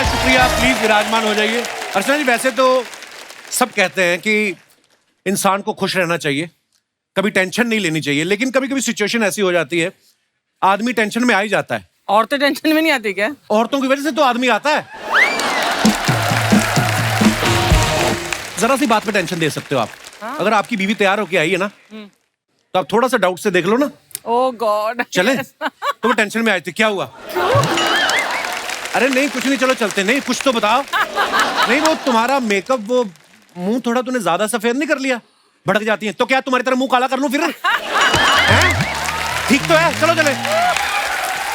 शुक्रिया। प्लीज विराजमान हो जाइए। अर्चना जी, वैसे तो सब कहते हैं कि इंसान को खुश रहना चाहिए, कभी टेंशन नहीं लेनी चाहिए, लेकिन कभी कभी सिचुएशन ऐसी हो जाती है आदमी टेंशन में आ ही जाता है। औरतें टेंशन में नहीं आती क्या? औरतों की वजह से तो आदमी आता है। जरा सी बात पे टेंशन दे सकते हो आप। अगर आपकी बीवी तैयार होके आई है ना, तो आप थोड़ा सा डाउट से देख लो ना। ओह गॉड। चले तो वो टेंशन में आए थे, क्या हुआ? अरे नहीं कुछ नहीं, चलो चलते। नहीं कुछ तो बताओ। नहीं वो तुम्हारा मेकअप, वो मुंह थोड़ा तूने ज्यादा सफेद नहीं कर लिया? भड़क जाती है तो क्या तुम्हारी तरह मुंह काला कर लूं फिर? ठीक तो है, चलो चले।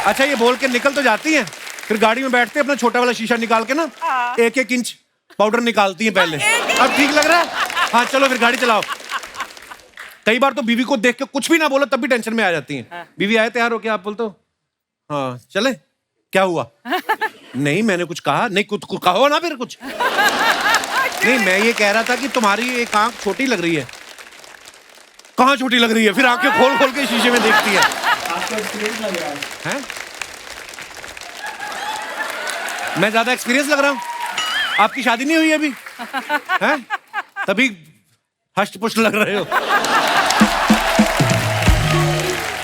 अच्छा ये बोल के निकल तो जाती हैं, फिर गाड़ी में बैठते अपना छोटा वाला शीशा निकाल के ना 1-1 इंच पाउडर निकालती हैं पहले। अब ठीक लग रहा है? हाँ चलो फिर गाड़ी चलाओ। कई बार तो बीवी को देख के कुछ भी ना बोलो तब भी टेंशन में आ जाती हैं। बीवी आए तैयार हो क्या, आप बोलते हो हाँ चले, क्या हुआ? नहीं मैंने कुछ कहा नहीं, कुछ कहो ना फिर कुछ। नहीं मैं ये कह रहा था कि तुम्हारी एक आंख छोटी लग रही है। कहाँ छोटी लग रही है? फिर आंखें खोल खोल के शीशे में देखती है। आपको एक्सपीरियंस लग रहा है। मैं ज्यादा एक्सपीरियंस लग रहा हूँ? आपकी शादी नहीं हुई अभी? हैं? तभी हष्ट पुष्ट लग रहे हो।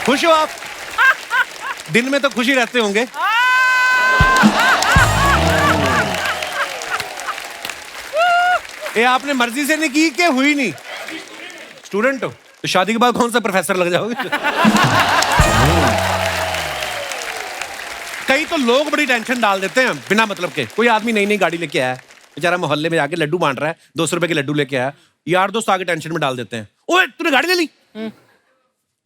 खुश हो आप? दिन में तो खुशी रहते होंगे। ये आपने मर्जी से नहीं की कि हुई नहीं? स्टूडेंट हो तो शादी के बाद कौन सा प्रोफेसर लग जाओगे? कई तो लोग बड़ी टेंशन डाल देते हैं बिना मतलब के। कोई आदमी नई नई गाड़ी लेके आया, बेचारा मोहल्ले में जाके लड्डू बांट रहा है, 200 रुपए के लड्डू लेके आया, यार दोस्त आगे टेंशन में डाल देते हैं। ओए तूने गाड़ी ले ली?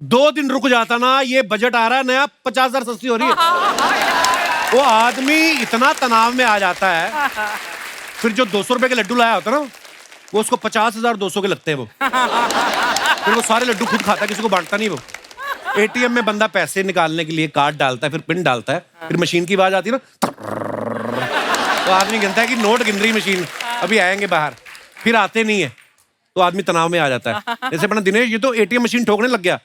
2 दिन रुक जाता ना, ये बजट आ रहा है नया, 50,000 सस्ती हो रही है। वो आदमी इतना तनाव में आ जाता है, फिर जो 200 रुपए के लड्डू लाया होता ना, वो उसको 50,200 के लगते हैं। वो फिर वो सारे लड्डू खुद खाता है, किसी को बांटता नहीं। वो एटीएम में बंदा पैसे निकालने के लिए कार्ड डालता है, फिर पिन डालता है, फिर मशीन की आवाज आती है ना, तो आदमी गिनता है कि नोट गिन रही मशीन, अभी आएंगे बाहर, फिर आते नहीं है, तो आदमी तनाव में आ जाता है। जैसे अपना दिनेश, ये तो एटीएम मशीन ठोकने लग गया।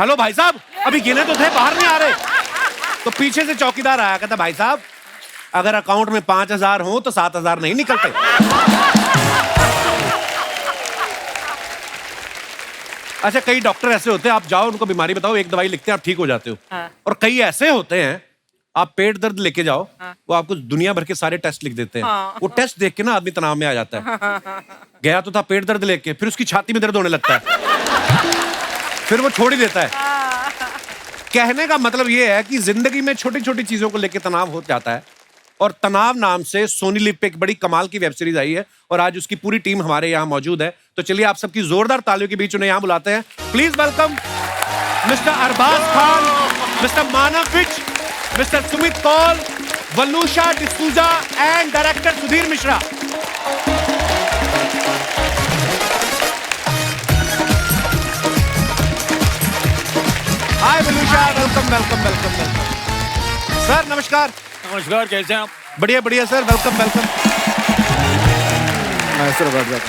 हेलो भाई साहब, अभी गिने तो थे, बाहर नहीं आ रहे। तो पीछे से चौकीदार आया, कहता भाई साहब अगर अकाउंट में 5,000 हो तो 7,000 नहीं निकलते। अच्छा कई डॉक्टर ऐसे होते हैं, आप जाओ उनको बीमारी बताओ, एक दवाई लिखते हैं, आप ठीक हो जाते हो। और कई ऐसे होते हैं, आप पेट दर्द लेके जाओ, वो आपको दुनिया भर के सारे टेस्ट लिख देते हैं। वो टेस्ट देख के ना आदमी तनाव में आ जाता है। गया तो था पेट दर्द लेके, फिर उसकी छाती में दर्द होने लगता है, फिर वो छोड़ ही देता है। कहने का मतलब ये है कि जिंदगी में छोटी छोटी चीजों को लेके तनाव हो जाता है। और तनाव नाम से सोनी लिव पे एक बड़ी कमाल की वेब सीरीज आई है, और आज उसकी पूरी टीम हमारे यहाँ मौजूद है। तो चलिए आप सबकी जोरदार तालियों के बीच उन्हें यहाँ बुलाते हैं। Please welcome mister Arbaaz Khan, mister Manav Vij, mister Sumit Kaul, Waluscha D'Souza and director Sudhir Mishra. Hi Waluscha, welcome welcome welcome welcome. Sir नमस्कार। नमस्कार, कैसे हैं आप? बढ़िया बढ़िया सर, वेलकम वेलकम।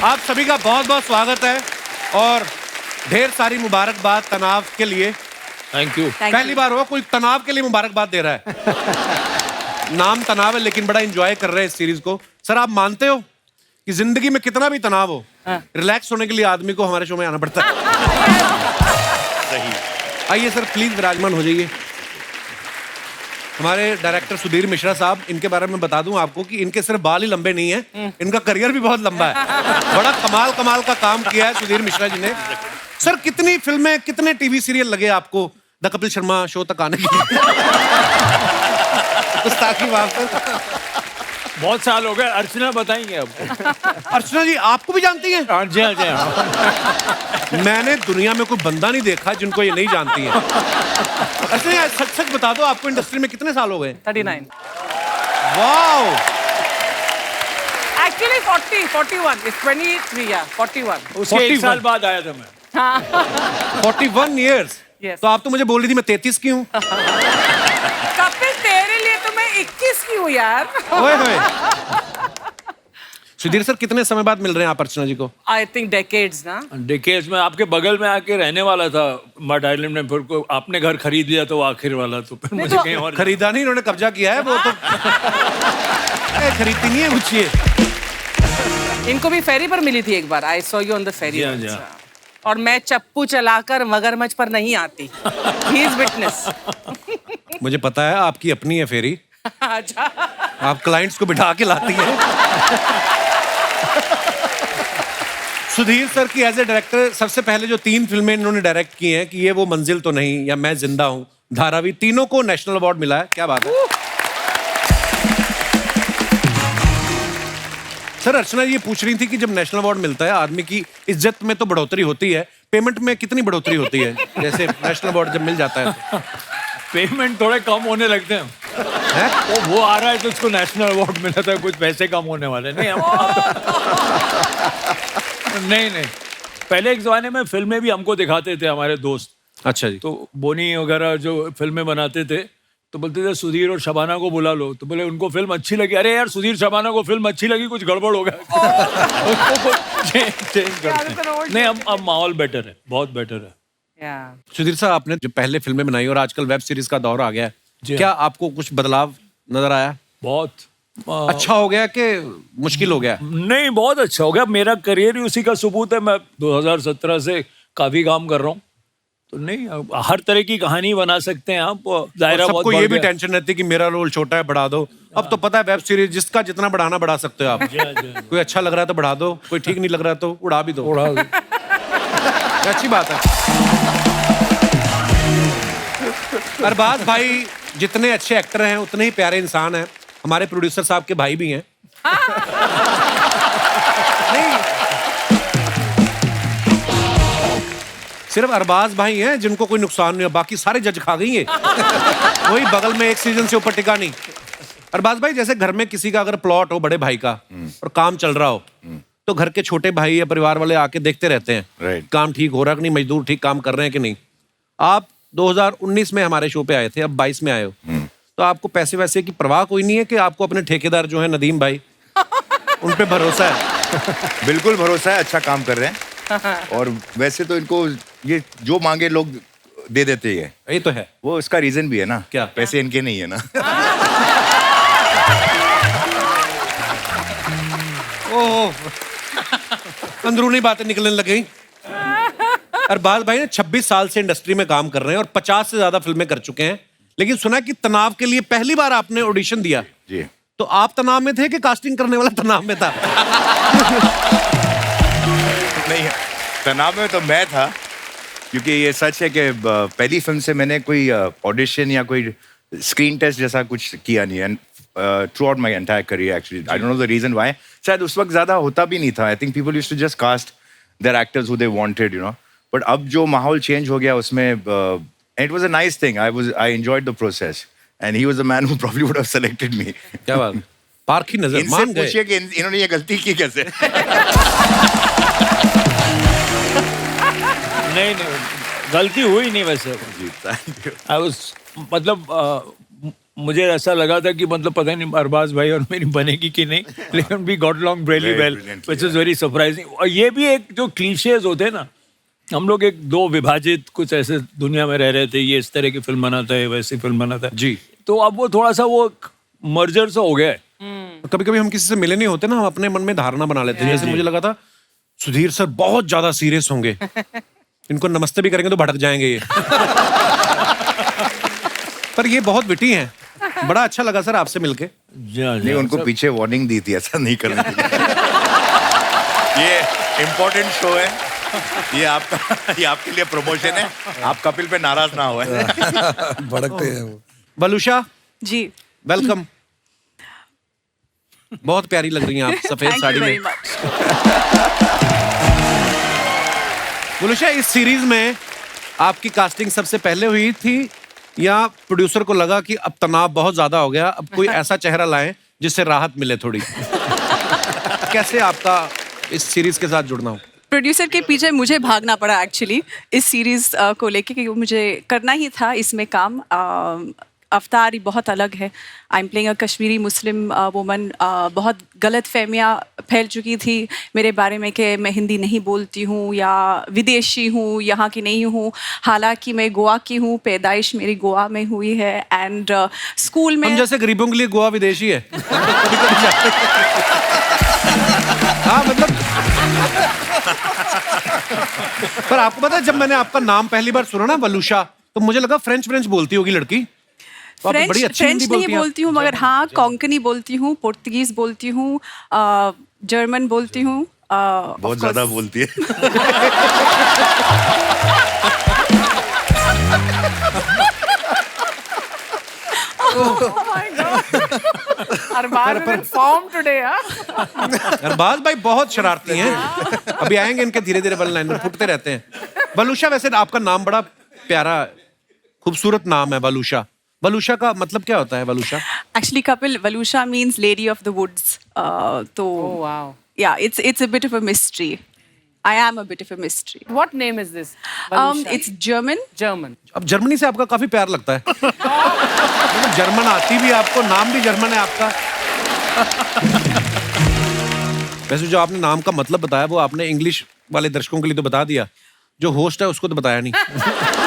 आप सभी का बहुत बहुत स्वागत है और ढेर सारी मुबारकबाद तनाव के लिए। Thank you. पहली बार हुआ कोई तनाव के लिए मुबारकबाद दे रहा है। नाम तनाव है लेकिन बड़ा एंजॉय कर रहे हैं इस सीरीज को। सर आप मानते हो कि जिंदगी में कितना भी तनाव हो, रिलैक्स होने के लिए आदमी को हमारे शो में आना पड़ता है? सही। आइए सर प्लीज विराजमान हो जाइए। हमारे डायरेक्टर सुधीर मिश्रा साहब, इनके बारे में बता दूं आपको कि इनके सिर्फ बाल ही लंबे नहीं है, इनका करियर भी बहुत लंबा है। बड़ा कमाल कमाल का काम किया है सुधीर मिश्रा जी ने। सर कितनी फिल्में, कितने टीवी सीरियल लगे आपको द कपिल शर्मा शो तक आने के लिए? गुस्ताखी बात है। बहुत साल हो गए। अर्चना बताएंगे आपको। अर्चना जी आपको भी जानती हैं? हाँ जी, हाँ जी, हाँ। मैंने दुनिया में कोई बंदा नहीं देखा जिनको ये नहीं जानती है। अर्चना जी सच सच बता दो, आपको इंडस्ट्री में कितने साल हो गए? 39। वाओ। Actually 40, 41. It's 23, yeah, 41. उसके 1 साल बाद आया था मैं। 41 years? Yes. तो आप तो मुझे बोल रही थी मैं 33 की हूँ। कपिल तेरे लिए तो मैं 21 की हूँ यार। ओए होए। सुधीर सर कितने समय बाद मिल रहे हैं आप अर्चना जी को? I think decades ना। डेकेड्स में आपके बगल में आके रहने वाला था मड आइलैंड में, फिर को आपने घर खरीद लिया तो वो आखिर वाला, तो फिर मुझे तो कहीं और खरीदा नहीं, इन्होंने कब्जा किया है वो तो। खरीदती नहीं है कुछ ये। इनको भी फेरी पर मिली थी एक बार, I saw you on the ferry. जी हाँ, जी हाँ। और मैं चप्पू चलाकर मगरमच्छ पर नहीं आती। He is witness. मुझे पता है आपकी अपनी है फेरी, अच्छा। आप क्लाइंट्स को बिठा के लाती है। सुधीर सर की एज ए डायरेक्टर सबसे पहले जो 3 फिल्में इन्होंने डायरेक्ट की हैं कि ये वो मंजिल तो नहीं, या मैं जिंदा हूं, धारावी, तीनों को नेशनल अवार्ड मिला है। क्या बात है सर। अर्चना ये पूछ रही थी कि जब नेशनल अवार्ड मिलता है आदमी की इज्जत में तो बढ़ोतरी होती है, पेमेंट में कितनी बढ़ोतरी होती है जैसे नेशनल अवार्ड जब मिल जाता है तो? पेमेंट थोड़े कम होने लगते हैं। वो आ रहा है तो उसको नेशनल अवार्ड मिला था, कुछ पैसे कम होने वाले नहीं हम। नहीं पहले एक जमाने में फिल्में भी हमको दिखाते थे हमारे दोस्त। अच्छा जी। तो बोनी वगैरह जो फिल्में बनाते थे तो बोलते थे सुधीर और शबाना को बुला लो, तो बोले उनको फिल्म अच्छी लगी। अरे यार सुधीर शबाना को फिल्म अच्छी लगी, कुछ गड़बड़ हो गया। उसको चेंज करते हैं। नहीं अब माहौल बेटर है, बहुत बेटर है। सुधीर साहब आपने जो पहले फिल्में बनाई और आजकल वेब सीरीज का दौर आ गया है, क्या आपको कुछ बदलाव नजर आया? बहुत अच्छा हो गया कि मुश्किल हो गया? नहीं बहुत अच्छा हो गया। मेरा करियर ही उसी का सबूत है। मैं 2017 से काफी काम कर रहा हूँ, तो नहीं हर तरह की कहानी बना सकते हैं आप। दायरा बहुत सबको ये भी टेंशन रहती है कि मेरा रोल छोटा है, बढ़ा दो। अब तो पता है वेब सीरीज जिसका जितना बढ़ाना बढ़ा सकते हो आप। कोई अच्छा लग रहा है तो बढ़ा दो, कोई ठीक नहीं लग रहा है तो उड़ा भी दो। अच्छी बात है। अरबाज भाई जितने अच्छे एक्टर हैं उतने ही प्यारे इंसान हैं। हमारे प्रोड्यूसर साहब के भाई भी हैं। नहीं, सिर्फ अरबाज भाई हैं जिनको कोई नुकसान नहीं है, बाकी सारे जज खा गई है। वही बगल में एक सीजन से ऊपर टिका नहीं। अरबाज भाई जैसे घर में किसी का अगर प्लॉट हो बड़े भाई का और काम चल रहा हो, तो घर के छोटे भाई या परिवार वाले आके देखते रहते हैं काम ठीक हो रहा है कि नहीं, मजदूर ठीक काम कर रहे हैं कि नहीं। आप 2019 में हमारे शो पे आए थे, अब 22 में आए हो, तो आपको पैसे वैसे की परवाह कोई नहीं है कि आपको अपने ठेकेदार जो है नदीम भाई, उन पे भरोसा है? बिल्कुल भरोसा है, अच्छा काम कर रहे हैं। और वैसे तो इनको ये जो मांगे लोग दे देते हैं। ये तो है। वो इसका रीजन भी है ना, क्या? पैसे इनके नहीं है ना। ओह, अंदरूनी बातें निकलने लग गई। अरबाज भाई ने 26 साल से इंडस्ट्री में काम कर रहे हैं और 50 से ज्यादा फिल्में कर चुके हैं, लेकिन सुना कि तनाव के लिए पहली बार आपने ऑडिशन दिया जी। तो आप तनाव में थे कि कास्टिंग करने वाला तनाव में था? नहीं, तनाव में तो मैं था, क्योंकि ये सच है कि पहली फिल्म से मैंने कोई ऑडिशन या कोई स्क्रीन टेस्ट जैसा कुछ किया नहीं है। Throughout my entire career actually, I don't know the reason why. शायद उस वक्त ज्यादा होता भी नहीं था। I think people used to just cast their actors who they wanted, you know. But अब जो माहौल चेंज हो गया उसमें, it was a nice thing. I enjoyed the process and he was the man who probably would have selected me. क्या बात, पारखी नजर, इनसे मान गए। पूछिए कि इन्होंने ये गलती की कैसे। नहीं गलती हुई नहीं वैसे। जी, थैंक यू। आई वाज मतलब मुझे ऐसा लगा था कि मतलब पता नहीं अरबाज भाई और मेरी बनेगी कि नहीं, लेकिन we got along really well, which is very surprising. और ये भी एक जो क्लीशेज होते हैं ना, हम लोग एक दो विभाजित कुछ ऐसे दुनिया में रह रहे थे, ये इस तरह की फिल्म बनाता है, वैसी फिल्म बनाता है जी। तो अब वो थोड़ा सा वो मर्जर सा हो गया है। कभी कभी हम किसी से मिले नहीं होते ना, हम अपने मन में धारणा बना लेते हैं। जैसे मुझे लगा था सुधीर सर बहुत ज्यादा सीरियस होंगे, इनको नमस्ते भी करेंगे तो भटक जाएंगे ये। पर ये बहुत विटी हैं। बड़ा अच्छा लगा सर आपसे मिलके। नहीं, उनको पीछे वार्निंग दी थी ऐसा नहीं करने के लिए। ये इम्पोर्टेंट शो है, ये आपके लिए प्रमोशन है। आप कपिल पे नाराज ना हो। भड़कते हैं वो। बलूशा जी, वेलकम। बहुत प्यारी लग रही हैं आप सफेद साड़ी में। बलूशा, इस सीरीज में आपकी कास्टिंग सबसे पहले हुई थी या प्रोड्यूसर को लगा कि अब तनाव बहुत ज्यादा हो गया, अब कोई ऐसा चेहरा लाएं जिससे राहत मिले थोड़ी? कैसे आपका इस सीरीज के साथ जुड़ना हो? प्रोड्यूसर के पीछे मुझे भागना पड़ा एक्चुअली इस सीरीज को लेके, क्योंकि मुझे करना ही था इसमें काम। अवतार ही बहुत अलग है. I am playing a Kashmiri Muslim woman. बहुत गलत फहमियाँ फैल चुकी थी मेरे बारे में कि मैं हिंदी नहीं बोलती हूँ या विदेशी हूँ, यहाँ की नहीं हूँ. हालांकि मैं गोवा की हूँ, पैदाइश मेरी गोवा में हुई है. एंड स्कूल में हम जैसे गरीबों के लिए गोवा विदेशी है. कभी-कभी जाते हैं. हाँ मतलब पर आपको पता है जब मैंने आपका नाम पहली बार सुना ना वलूशा, तो मुझे लगा फ्रेंच बोलती होगी लड़की. तो आप बड़ी अच्छी फ्रेंच हिंदी नहीं बोलती हैं. बोलती हूँ, मगर हाँ कोंकणी बोलती हूँ, पुर्तगीज बोलती हूँ, जर्मन बोलती हूँ. बहुत ज्यादा बोलती है. Oh my God. Arbaaz is in form today, huh? Arbaaz भाई बहुत शरारती हैं. अभी आएंगे इनके धीरे धीरे वन लाइन में फुटते रहते हैं. वलूशा, वैसे आपका नाम बड़ा प्यारा खूबसूरत नाम है वलूशा. वलूशा का मतलब क्या होता है वलूशा? Actually, Kapil, Valusha means lady of the woods. So, Oh wow. yeah, it's a bit of a mystery. I am a bit of a mystery. What name is this? Valusha? It's German. German. अब Germany से आपका काफी प्यार लगता है. मतलब German आती भी आपको, नाम भी जर्मन है आपका. वैसे जो आपने नाम का मतलब बताया वो आपने इंग्लिश वाले दर्शकों के लिए तो बता दिया, जो होस्ट है उसको तो बताया नहीं.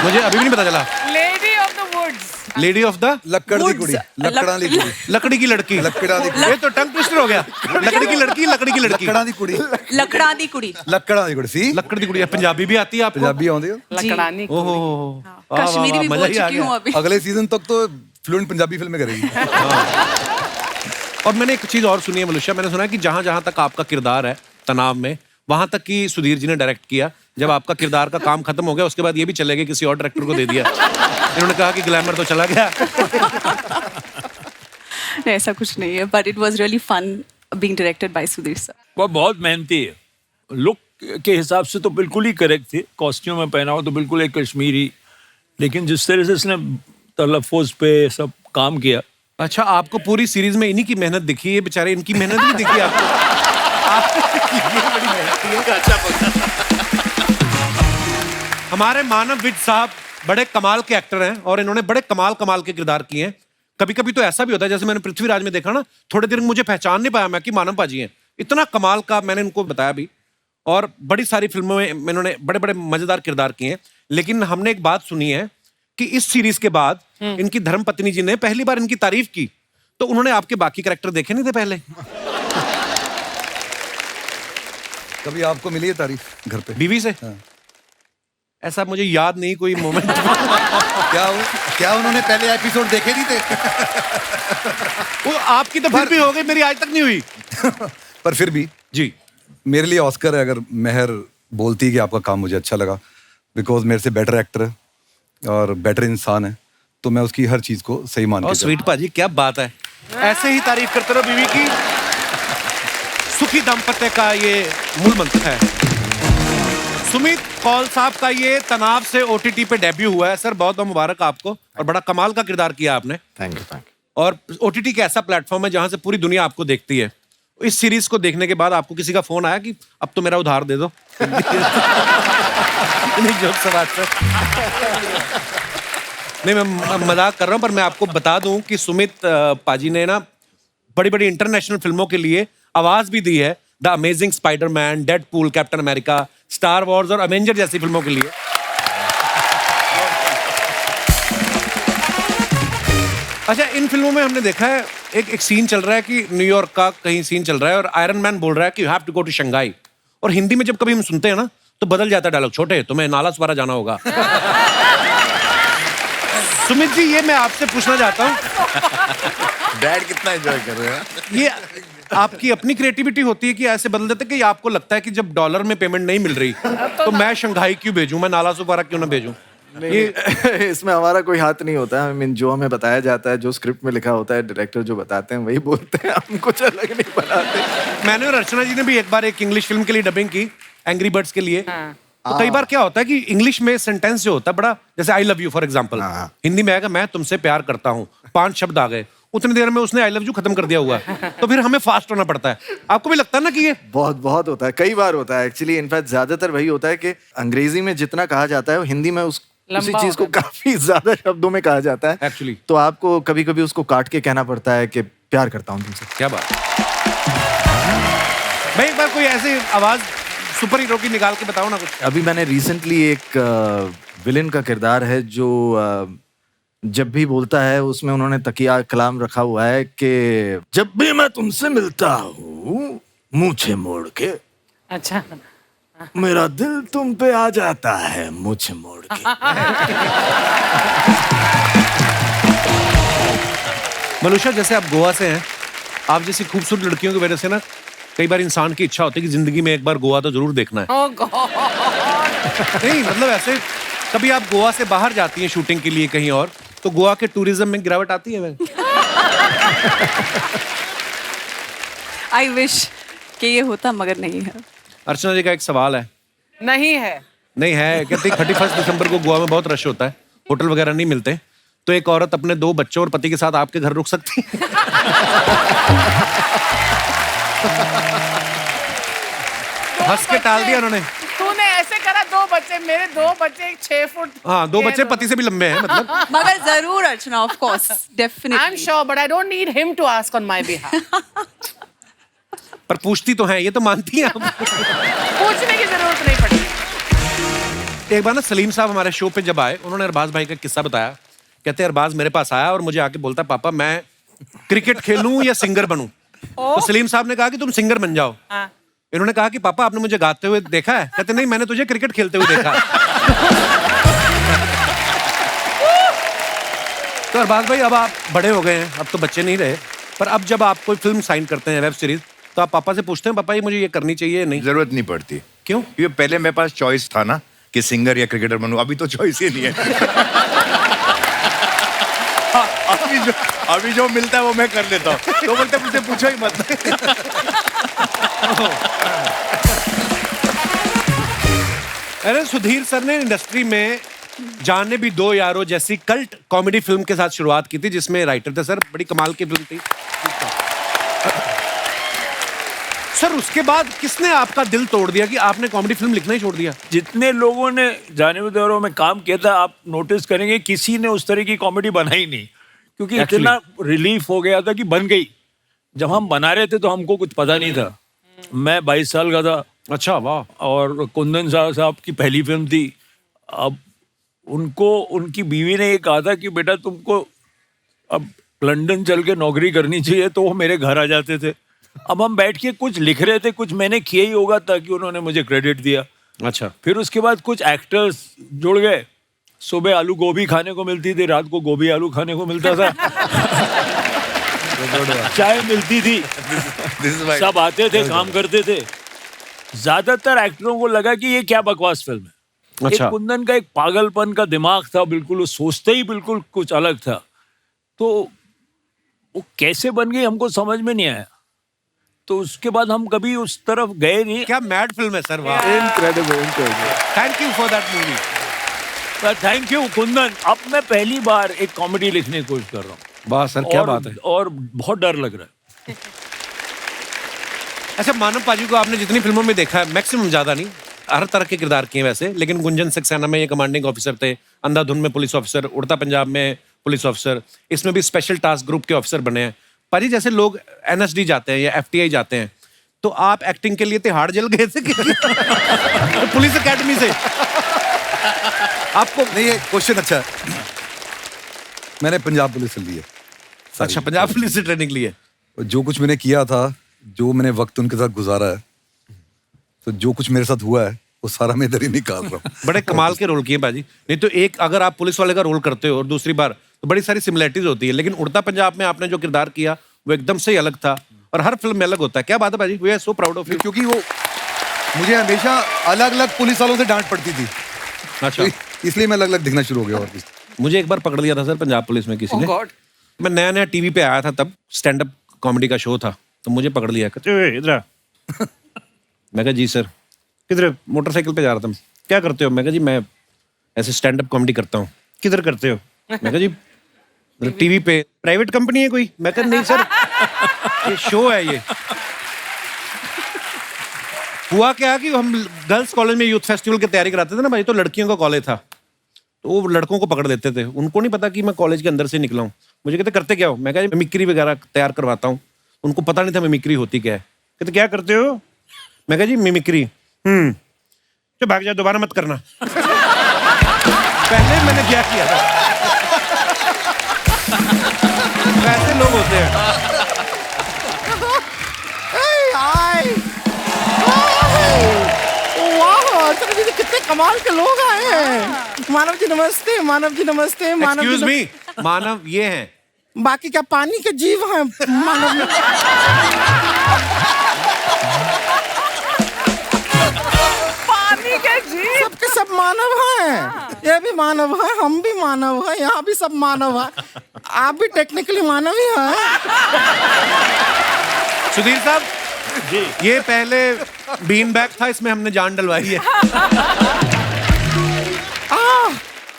मुझे अभी भी नहीं पता चला. Lady of the woods. Lady of the ਲੱਕੜ ਦੀ ਕੁੜੀ ਲੱਕੜਾਂ ਦੀ ਕੁੜੀ लकड़ी की लड़की. ਲੱਕੜਾਂ ਦੀ ये तो टंग ट्विस्टर हो गया. लकड़ी की लड़की, लकड़ी की लड़की. ਲੱਕੜਾਂ ਦੀ ਕੁੜੀ लकड़ा दी कुड़ी. ਲੱਕੜਾਂ ਦੀ ਕੁੜੀ ਸੀ लकड़ी की कुड़ी. पंजाबी भी आती है आपको? ਪੰਜਾਬੀ ਆਉਂਦੀ ਹੋ लकड़ानी. ओहो. कश्मीरी भी बोल चुकी हूँ अभी. अगले सीजन तक तो फ्लुएंट पंजाबी फिल्में करेगी. और मैंने एक चीज और सुनी है वलूशा, मैंने सुना है कि जहां जहां तक आपका किरदार है तनाव में, वहां तक की सुधीर जी ने डायरेक्ट किया. जब आपका किरदार का काम खत्म हो गया उसके बाद ये भी चले गए, किसी और डायरेक्टर को दे दिया. इन्होंने कहा कि ग्लैमर तो चला गया. नहीं, ऐसा कुछ नहीं है. But it was really fun being directed by Sudhir sir. वो बहुत मेहनती है. लुक के हिसाब से तो बिल्कुल ही करेक्ट थे. कॉस्ट्यूम में पहना हो तो बिल्कुल एक कश्मीरी, लेकिन जिस तरह से इसने तलफ़ुज़ पे सब काम किया. अच्छा, आपको पूरी सीरीज में इन्हीं की मेहनत दिखी है, बेचारे इनकी मेहनत नहीं दिखी आपको. ये बड़ी मेहनती है. हमारे मानव विज साहब बड़े कमाल के एक्टर हैं और इन्होंने बड़े कमाल के किरदार किए हैं. कभी कभी तो ऐसा भी होता है, जैसे मैंने पृथ्वीराज में देखा ना, थोड़ी देर मुझे पहचान नहीं पाया मैं कि मानव पाजी हैं. इतना कमाल का मैंने इनको बताया भी. और बड़ी सारी फिल्मों में इन्होंने बड़े बड़े मजेदार किरदार किए हैं. लेकिन हमने एक बात सुनी है कि इस सीरीज के बाद इनकी धर्मपत्नी जी ने पहली बार इनकी तारीफ की, तो उन्होंने आपके बाकी कैरेक्टर देखे नहीं थे पहले. कभी आपको मिली है तारीफ घर पे बीवी से? ऐसा मुझे याद नहीं कोई मोमेंट. क्या उन्होंने पहले एपिसोड देखे नहीं थे? वो आपकी तो फिर भी हो गई, मेरी आज तक नहीं हुई. पर फिर भी जी, मेरे लिए ऑस्कर है अगर मेहर बोलती कि आपका काम मुझे अच्छा लगा, बिकॉज मेरे से बेटर एक्टर है और बेटर इंसान है, तो मैं उसकी हर चीज को सही मान और के स्वीट पाजी क्या बात है. ऐसे ही तारीफ करते रहो बीवी की. सुखी दाम्पत्य का ये मूल मंत्र है. सुमित कौल साहब का ये तनाव से OTT पे डेब्यू हुआ है. सर बहुत बहुत मुबारक आपको, और बड़ा कमाल का किरदार किया आपने. Thank you. और OTT का ऐसा प्लेटफॉर्म है जहां से पूरी दुनिया आपको देखती है. इस सीरीज को देखने के बाद आपको किसी का फोन आया कि अब तो मेरा उधार दे दो? नहीं, जोक से बात सर. नहीं, मैं मजाक कर रहा हूं, पर मैं आपको बता दूं कि सुमित पाजी ने ना बड़ी बड़ी इंटरनेशनल फिल्मों के लिए आवाज भी दी है. The amazing Spiderman, Deadpool, captain America, star Wars और अवेंजर जैसी फिल्मों के लिए. अच्छा, इन फिल्मों में हमने देखा है एक सीन चल रहा है कि न्यूयॉर्क का कहीं सीन चल रहा है और आयरन मैन बोल रहा है कि you have to go to Shanghai. और हिंदी में जब कभी हम सुनते हैं ना तो बदल जाता है डायलॉग, छोटे तुम्हें नालासवारा जाना होगा. सुमित जी, ये मैं आपसे पूछना चाहता हूँ, डैड कितना एंजॉय कर रहे हैं. ये आपकी अपनी क्रिएटिविटी होती है कि ऐसे बदल देते कि आपको लगता है कि जब डॉलर में पेमेंट नहीं मिल रही तो मैं शंघाई क्यों भेजूं, मैं नालासोपारा क्यों ना भेजूं? नहीं, इसमें हमारा कोई हाथ नहीं होता है. I mean, जो हमें बताया जाता है, जो स्क्रिप्ट में लिखा होता है, डायरेक्टर जो बताते हैं वही बोलते हैं. हम कुछ अलग नहीं बनाते. मैंने और अर्चना जी ने भी एक बार एक इंग्लिश फिल्म के लिए डबिंग की, एंग्री बर्ड्स के लिए. तो कई बार क्या होता है कि इंग्लिश में सेंटेंस जो होता है बड़ा, जैसे I love you for example, Hindi में आएगा मैं तुमसे प्यार करता हूँ, 5 शब्द आ गए, उतनी देर में उसने आई लव यू खत्म कर दिया हुआ है. तो फिर हमें फास्ट होना पड़ता है. आपको भी लगता है ना कि ये बहुत होता है, कई बार होता है. एक्चुअली इनफैक्ट ज्यादातर वही होता है कि अंग्रेजी में जितना कहा जाता है वो हिंदी में उसी लंबा चीज को होता है। काफी ज्यादा शब्दों में कहा जाता है Actually. तो आपको कभी कभी उसको काट के कहना पड़ता है कि प्यार करता हूँ तुमसे। क्या बात भाई, एक बार कोई ऐसी आवाज सुपर हीरो की निकाल के बताओ ना कुछ। अभी मैंने रिसेंटली एक विलेन का किरदार है जो जब भी बोलता है उसमें उन्होंने तकिया कलाम रखा हुआ है कि जब भी मैं तुमसे मिलता हूँ मूछे मोड़ के अच्छा, मेरा दिल तुम पे आ जाता है मूछे मोड़ के। मनुष्य, जैसे आप गोवा से हैं, आप जैसी खूबसूरत लड़कियों की वजह से ना कई बार इंसान की इच्छा होती है कि जिंदगी में एक बार गोवा तो जरूर देखना है। ओह गॉड, नहीं मतलब ऐसे कभी आप गोवा से बाहर जाती हैं शूटिंग के लिए कहीं और, तो गोवा के टूरिज्म में गिरावट आती है? आई विश कि ये होता, मगर नहीं है। अर्चना जी का एक सवाल है। नहीं है। नहीं है, कहते 31 दिसंबर को गोवा में बहुत रश होता है, होटल वगैरह नहीं मिलते, तो एक औरत अपने 2 बच्चों और पति के साथ आपके घर रुक सकती है? हंस के टाल दिया उन्होंने। तूने ऐसे करा, 2 बच्चे, मेरे 2 बच्चे 6 फुट। हाँ, 2 बच्चे पति से भी लंबे हैं मतलब। मगर जरूर Archana, of course, I am definitely. Sure, but I don't need him to ask on my behalf. पर पूछती तो है, ये तो मानती हैं आप। पूछने की जरूरत नहीं पड़ी। एक बार ना सलीम साहब हमारे शो पे जब आए, उन्होंने अरबाज भाई का किस्सा बताया। कहते हैं अरबाज मेरे पास आया और मुझे आके बोलता, पापा मैं क्रिकेट खेलूं या सिंगर बनूं? तो सलीम साहब ने कहा कि तुम सिंगर बन जाओ। हाँ। इन्होंने कहा कि पापा आपने मुझे गाते हुए देखा है? कहते नहीं, मैंने तुझे क्रिकेट खेलते हुए देखा है। तो अरबाज भाई, अब आप बड़े हो गए हैं, अब तो बच्चे नहीं रहे, पर अब जब आप कोई फिल्म साइन करते हैं, वेब सीरीज, तो आप पापा से पूछते हैं, पापा ये मुझे ये करनी चाहिए? नहीं, जरूरत नहीं पड़ती। क्यों? क्योंकि पहले मेरे पास चॉइस था ना कि सिंगर या क्रिकेटर बनूं, अभी तो चॉइस ही नहीं है। अभी जो मिलता है वो मैं कर लेता हूँ, तो बोलते मुझसे पूछो ही मत। अरे सुधीर सर ने इंडस्ट्री में जाने भी दो यारो जैसी कल्ट कॉमेडी फिल्म के साथ शुरुआत की थी, जिसमें राइटर थे सर, बड़ी कमाल की फिल्म थी सर। उसके बाद किसने आपका दिल तोड़ दिया कि आपने कॉमेडी फिल्म लिखना ही छोड़ दिया? जितने लोगों ने जाने भी दौरों में काम किया था, आप नोटिस करेंगे किसी ने उस तरह की कॉमेडी बनाई नहीं, क्योंकि इतना रिलीफ हो गया था कि बन गई। जब हम बना रहे थे तो हमको कुछ पता नहीं था। मैं 22 साल का था। अच्छा, वाह। और कुंदन साहब की पहली फिल्म थी। अब उनको उनकी बीवी ने ये कहा था कि बेटा तुमको अब लंदन चल के नौकरी करनी चाहिए, तो वो मेरे घर आ जाते थे। अब हम बैठ के कुछ लिख रहे थे, कुछ मैंने किया ही होगा ताकि उन्होंने मुझे क्रेडिट दिया। अच्छा। फिर उसके बाद कुछ एक्टर्स जुड़ गए। सुबह आलू गोभी खाने को मिलती थी, रात को गोभी आलू खाने को मिलता था। चाय मिलती थी, सब आते थे, काम करते थे। ज्यादातर एक्टरों को लगा कि ये क्या बकवास फिल्म है। अच्छा। एक कुंदन का एक पागलपन का दिमाग था, बिल्कुल वो सोचते ही बिल्कुल कुछ अलग था। तो वो कैसे बन गई हमको समझ में नहीं आया। तो उसके बाद हम कभी उस तरफ गए नहीं। क्या मैड फिल्म है सर, वाह। Incredible. Thank you for that movie. Thank you Kundan. अब मैं पहली बार एक कॉमेडी लिखने की कोशिश कर रहा हूँ। वाह सर, क्या बात है। और बहुत डर लग रहा है। अच्छा, मानव पाजी को आपने जितनी फिल्मों में देखा है, मैक्सिमम, ज्यादा नहीं, हर तरह के किरदार किए वैसे, लेकिन गुंजन सक्सेना में ये कमांडिंग ऑफिसर थे, अंधाधुन में पुलिस ऑफिसर, उड़ता पंजाब में पुलिस ऑफिसर, इसमें भी स्पेशल टास्क ग्रुप के ऑफिसर बने हैं। पाजी, जैसे लोग NSD जाते हैं या FTI जाते हैं, तो आप एक्टिंग के लिए तिहाड़ जेल गए थे पुलिस एकेडमी से? आपको नहीं, ये क्वेश्चन अच्छा है। मैंने पंजाब पुलिस से ली है। अच्छा, पंजाब पुलिस से ट्रेनिंग ली है। और जो कुछ मैंने किया था, जो मैंने वक्त उनके साथ गुजारा है, तो जो कुछ मेरे साथ हुआ है वो सारा मैं इधर ही निकाल रहा हूँ। बड़े कमाल के रोल किए बाजी। नहीं तो एक अगर आप पुलिस वाले का रोल करते हो और दूसरी बार, तो बड़ी सारी सिमिलरिटीज होती है, लेकिन उड़ता पंजाब में आपने जो किरदार किया वो एकदम से ही अलग था, और हर फिल्म में अलग होता है। क्या बात है बाजी, we are so proud of you. क्योंकि वो मुझे हमेशा अलग अलग पुलिस वालों से डांट पड़ती थी, अच्छा, इसलिए मैं अलग अलग दिखना शुरू हो गया। और भी मुझे एक बार पकड़ लिया था सर पंजाब पुलिस में किसी ने। गॉड। मैं नया नया टीवी पे आया था, तब स्टैंड अप कॉमेडी का शो था, तो मुझे पकड़ लिया। कहते "ओए, इधर आ।" मैं कहा जी सर। किधर? मोटरसाइकिल पे जा रहा था। क्या करते हो? मैं कहा जी मैं ऐसे स्टैंड अप कॉमेडी करता हूँ। किधर करते हो? मैं कहा जी टीवी पे। प्राइवेट कंपनी है कोई? मैं कहा नहीं सर, ये शो है ये। हुआ क्या कि हम गर्ल्स कॉलेज में यूथ फेस्टिवल की तैयारी कराते थे ना भाई, तो लड़कियों का कॉलेज था, तो वो लड़कों को पकड़ लेते थे, उनको नहीं पता कि मैं कॉलेज के अंदर से निकला हूँ। मुझे कहते करते क्या हो, मैं कहा मिमिक्री वगैरह तैयार करवाता हूँ। उनको पता नहीं था मिमिक्री होती क्या है। कहते क्या करते हो, मैं कहा जी मिमिक्री। तो भाग जा, दोबारा मत करना। पहले मैंने क्या किया था। वैसे लोग होते हैं। वाह, चलो जी, कितने कमाल के लोग आए हैं। मानव जी नमस्ते, मानव जी नमस्ते, मानव एक्सक्यूज जी मी, मानव ये हैं। बाकी क्या पानी के जीव हैं मानव? पानी के जीव। सबके सब मानव हैं। ये भी मानव है, हम भी मानव है, यहाँ भी सब मानव है। आप भी टेक्निकली मानव ही हैं। सुधीर साहब जी, ये पहले बीन बैग था, इसमें हमने जान डलवाई है।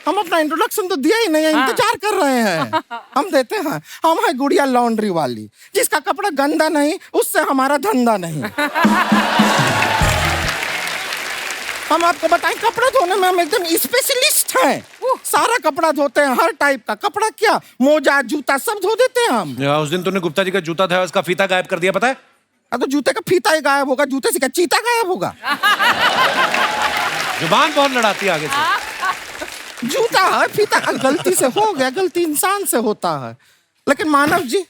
हम अपना इंट्रोडक्शन तो दिया ही नहीं है, इंतजार कर रहे हैं। हम देते हैं। हम है गुड़िया लॉन्ड्री वाली, जिसका कपड़ा गंदा नहीं, उससे हमारा धंधा नहीं। हम आपको बताएं, कपड़ा धोने में हम एकदम स्पेशलिस्ट हैं। सारा कपड़ा धोते हैं, हर टाइप का कपड़ा, क्या मोजा जूता सब धो देते हैं हम। उस दिन तूने गुप्ता जी का जूता था, उसका फीता गायब कर दिया, पता है? तो जूते का फीता ही गायब होगा, जूते से क्या चीता गायब होगा? जुबान बहुत लड़ाती है आगे से। जूता है, फीता गलती से हो गया, गलती इंसान से होता है। लेकिन मानव जी,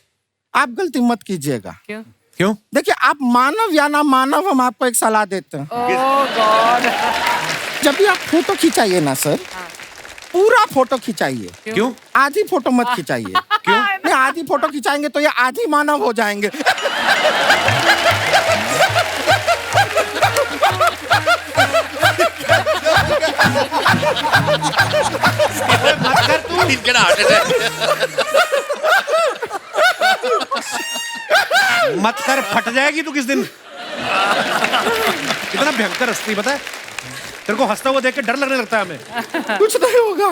आप गलती मत कीजिएगा। क्यों? देखिए, आप मानव या ना मानव, हम आपको एक सलाह देते हैं। ओह गॉड। जब भी आप फोटो खिंचाइए ना सर, पूरा फोटो खिंचाइए। क्यों? आधी फोटो मत खिंचाइए। क्यों? नहीं, आधी फोटो खिंचाएंगे तो ये आधी मानव हो जाएंगे। मत कर तू। मत कर, फट जाएगी तू किस दिन। कितना भयंकर हंसती, पता है? तेरे को हंसता हुआ देख के डर लगने लगता है हमें। कुछ नहीं होगा,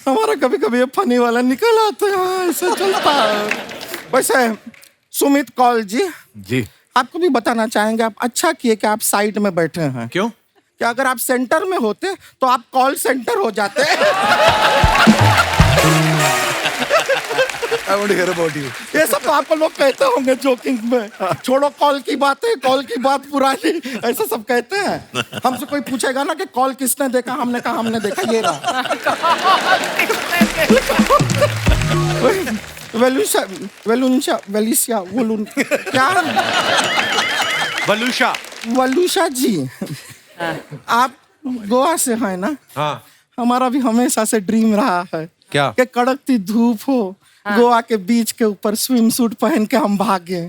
हमारा कभी कभी ये फनी वाला निकल आता है, ऐसा चलता है। वैसे सुमित कौल जी, आपको भी बताना चाहेंगे, आप अच्छा किए कि आप साइड में बैठे हैं। क्यों? कि अगर आप सेंटर में होते तो आप कॉल सेंटर हो जाते। I want to hear about you. ये सब तो आपको लोग कहते होंगे जोकिंग में, छोड़ो कॉल की बातें, कॉल की बात पुरानी, ऐसा सब कहते हैं। हमसे कोई पूछेगा ना कि कॉल किसने देखा, हमने कहा हमने देखा, ये रहा। वेलुशा क्या? वलूशा जी, आप गोवा से हैं ना? हाँ। हमारा भी हमेशा से ड्रीम रहा है क्या? कि कड़कती धूप हो, गोवा के बीच के ऊपर स्विम सूट पहन के हम भागे।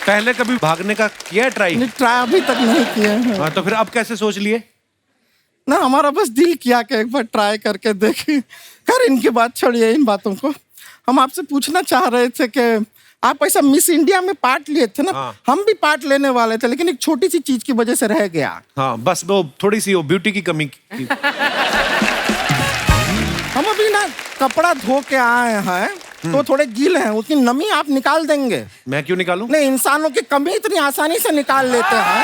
पहले कभी भागने का किया ट्राई? नहीं, ट्राई अभी तक नहीं किए हैं। हाँ, तो फिर अब कैसे सोच लिए? ना, हमारा बस दिल किया कि एक बार ट्राई करके देखें। खैर, इनकी बात छोड़िए, इन बातों को। हम आपसे पूछना चाह रहे थे कि आप ऐसा मिस इंडिया में पार्ट लिए थे ना? हाँ। हम भी पार्ट लेने वाले थे, लेकिन एक छोटी सी चीज की वजह से रह गया। हाँ, बस वो थोड़ी सी वो ब्यूटी की कमी की। हम अभी ना कपड़ा धो के आए हैं, तो थोड़े गीले हैं, उसकी नमी आप निकाल देंगे? मैं क्यों निकालूं? नहीं, इंसानों की कमी इतनी आसानी से निकाल लेते हैं।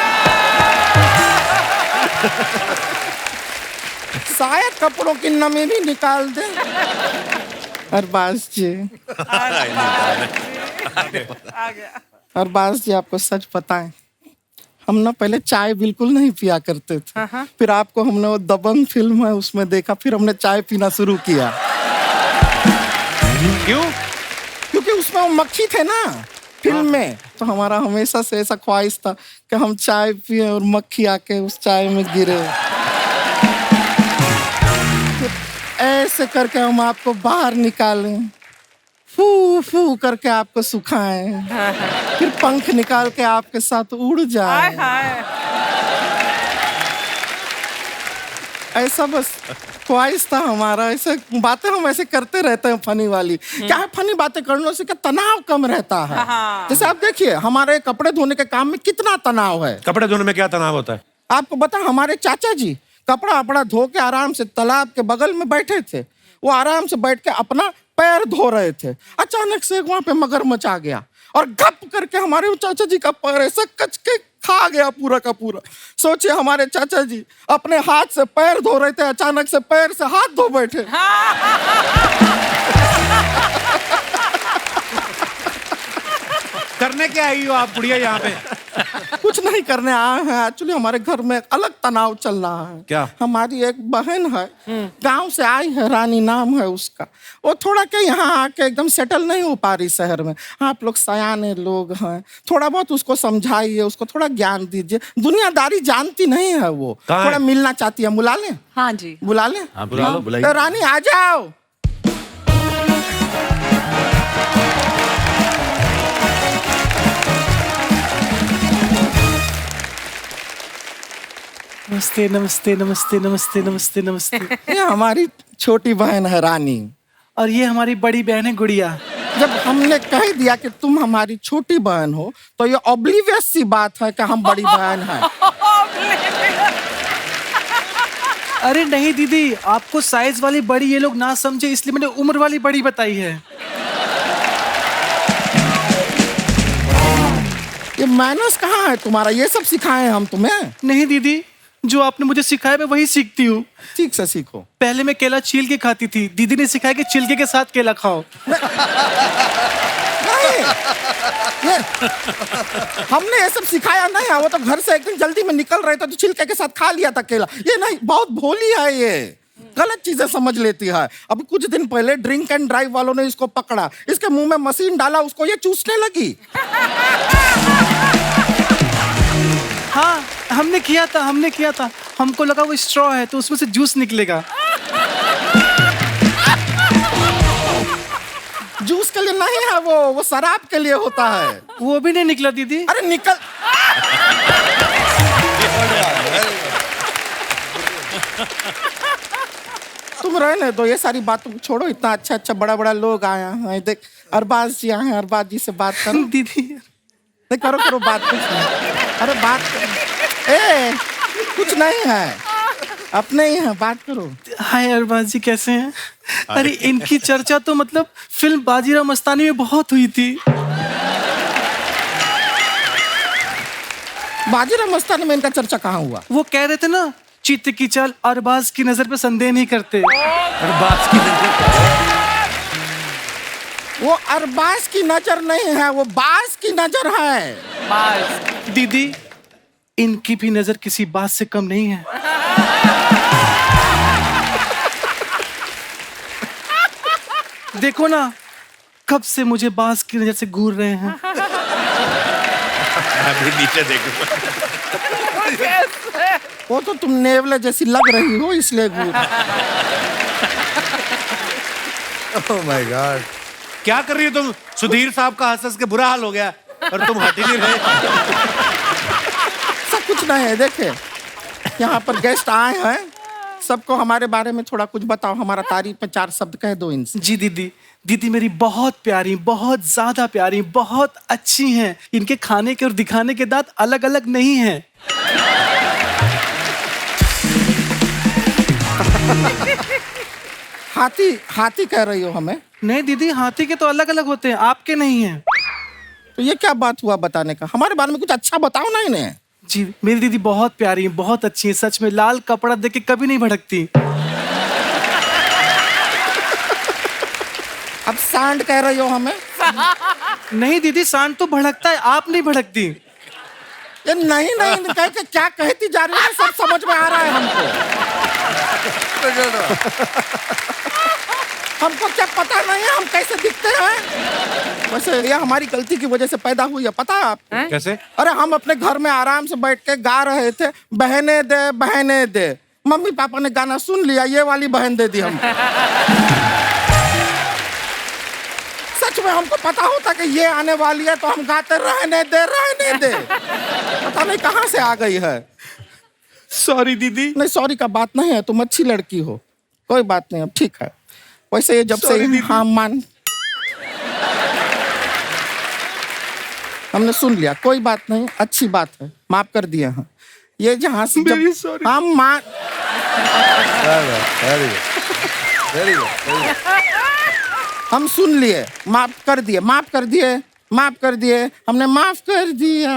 शायद कपड़ों की नमी भी निकाल दे। अरबाज जी, अरबाज जी, आपको सच बताएं, हम ना पहले चाय बिल्कुल नहीं पिया करते थे। फिर आपको हमने वो दबंग फिल्म है उसमें देखा, फिर हमने चाय पीना शुरू किया। क्यों? क्योंकि उसमें वो मक्खी थे ना फिल्म में, तो हमारा हमेशा से ऐसा ख्वाहिश था कि हम चाय पिए और मक्खी आके उस चाय में गिरे। ऐसे करके हम आपको बाहर निकालें, फू फू करके आपको सुखाएं, फिर पंख निकाल के आपके साथ उड़ जाएं। ऐसा बस ख्वाहिश था हमारा। ऐसे बातें हम ऐसे करते रहते हैं फनी वाली। क्या है, फनी बातें करने से क्या तनाव कम रहता है। जैसे आप देखिए, हमारे कपड़े धोने के काम में कितना तनाव है। कपड़े धोने में क्या तनाव होता है? आपको बता, हमारे चाचा जी कपड़ा अपना धो के आराम से तालाब के बगल में बैठे थे। वो आराम से बैठ के अपना पैर धो रहे थे। अचानक से वहां पे मगरमच्छ आ गया और गप करके हमारे चाचा जी का पैर ऐसा कच के खा गया पूरा का पूरा। सोचिए हमारे चाचा जी अपने हाथ से पैर धो रहे थे, अचानक से पैर से हाथ धो बैठे। करने क्या आई हो आप बुढ़िया यहाँ पे? कुछ नहीं करने आए हैं, एक्चुअली हमारे घर में एक अलग तनाव चल रहा है। क्या? हमारी एक बहन है, गांव से आई है, रानी नाम है उसका। वो थोड़ा के यहाँ आके एकदम सेटल नहीं हो पा रही शहर में। आप लोग सयाने लोग हैं, थोड़ा बहुत उसको समझाइए, उसको थोड़ा ज्ञान दीजिए। दुनियादारी जानती नहीं है वो, कहाँ है? थोड़ा मिलना चाहती है। बुला लें? हाँ जी। बुला लें? हाँ, बुला लो, बुलाइए। तो रानी आ जाओ। नमस्ते नमस्ते नमस्ते नमस्ते नमस्ते नमस्ते। ये हमारी छोटी बहन है रानी। और ये हमारी बड़ी बहन है गुड़िया। जब हमने कह दिया कि तुम हमारी छोटी बहन हो तो ये ऑब्लिवियस सी बात है कि हम बड़ी बहन हैं। अरे नहीं दीदी, आपको साइज वाली बड़ी ये लोग ना समझे इसलिए मैंने उम्र वाली बड़ी बताई है। ये मैनर्स कहाँ है तुम्हारा? ये सब सिखाए हम तुम्हें? नहीं दीदी, जो आपने मुझे सिखाया मैं वही सीखती हूँ। ठीक से सीखो। पहले मैं केला छील के खाती थी, दीदी ने सिखाया कि छिलके के साथ केला खाओ। नहीं, ये हमने ये सब सिखाया नहीं है। वो तो घर से एक दिन जल्दी में निकल रहे थे तो छिलके के साथ खा लिया था केला। ये नहीं, बहुत भोली है, ये गलत चीजें समझ लेती है। अब कुछ दिन पहले ड्रिंक एंड ड्राइव वालों ने इसको पकड़ा, इसके मुंह में मशीन डाला, उसको ये चूसने लगी। हाँ, हमने किया था। हमको लगा वो स्ट्रॉ है तो उसमें से जूस निकलेगा। जूस के लिए नहीं है वो शराब के लिए होता है। वो भी नहीं निकला दीदी। अरे निकल। तुम रहने दो, ये सारी बातों को छोड़ो। इतना अच्छा अच्छा बड़ा बड़ा लोग आया है। देख अरबाज जी आए हैं, अरबाज जी से बात करो। दीदी नहीं, करो बात। कुछ नहीं। अरे बात करो। ए कुछ नहीं है, अपने ही हैं, बात करो। हाय अरबाज जी, कैसे हैं? अरे इनकी चर्चा तो मतलब फिल्म बाजीराव मस्तानी में बहुत हुई थी। बाजीराव मस्तानी में इनका चर्चा कहाँ हुआ? वो कह रहे थे ना, चित्त की चाल अरबाज की नजर पे संदेह नहीं करते। अरबाज की वो अरबाज की नजर नहीं है, वो बाज की नजर है। दीदी, इनकी भी नजर किसी बात से कम नहीं है। देखो ना, कब से मुझे बाज की नजर से घूर रहे हैं। अभी नीचे देखो। वो तो तुम नेवले जैसी लग रही हो इसलिए घूर। Oh my God. क्या कर रही हो तुम? सुधीर साहब का हंस के बुरा हाल हो गया और तुम हट ही नहीं रहे। सब कुछ नहीं है। देखे यहाँ पर गेस्ट आए हैं, सबको हमारे बारे में थोड़ा कुछ बताओ। हमारा तारीफ में 4 शब्द कह दो इनसे। जी दीदी मेरी बहुत प्यारी, बहुत ज्यादा प्यारी, बहुत अच्छी हैं। इनके खाने के और दिखाने के दांत अलग अलग नहीं हैं। हाथी कह रही हो हमें? नहीं दीदी, हाथी के तो अलग अलग होते हैं, आपके नहीं हैं। तो ये क्या बात हुआ बताने का? हमारे बारे में कुछ अच्छा बताओ ना इन्हें। जी मेरी दीदी बहुत प्यारी है, बहुत अच्छी है, सच में लाल कपड़ा देख के कभी नहीं भड़कती। अब सांड कह रही हो हमें? नहीं दीदी, सांड तो भड़कता है, आप नहीं भड़कती। ये नहीं कह के क्या कहती जा रही है, सब समझ में आ रहा है हमको। हमको क्या पता नहीं है हम कैसे दिखते हैं। वैसे ये हमारी गलती की वजह से पैदा हुई है, पता है आपको? कैसे? अरे हम अपने घर में आराम से बैठ के गा रहे थे, बहने दे बहने दे। मम्मी पापा ने गाना सुन लिया, ये वाली बहन दे दी हमको। सच में हमको पता होता कि ये आने वाली है तो हम गाते रहने दे रहने दे। पता नहीं कहाँ से आ गई है। सॉरी दीदी। नहीं सॉरी का बात नहीं है, तुम अच्छी लड़की हो, कोई बात नहीं, अब ठीक है। वैसे ये जब से हाँ मान हमने सुन लिया, कोई बात नहीं, अच्छी बात है, माफ कर दिए हैं। ये जहाँ से जब हम मान हम सुन लिए, माफ कर दिए माफ कर दिए, हमने माफ कर दिया।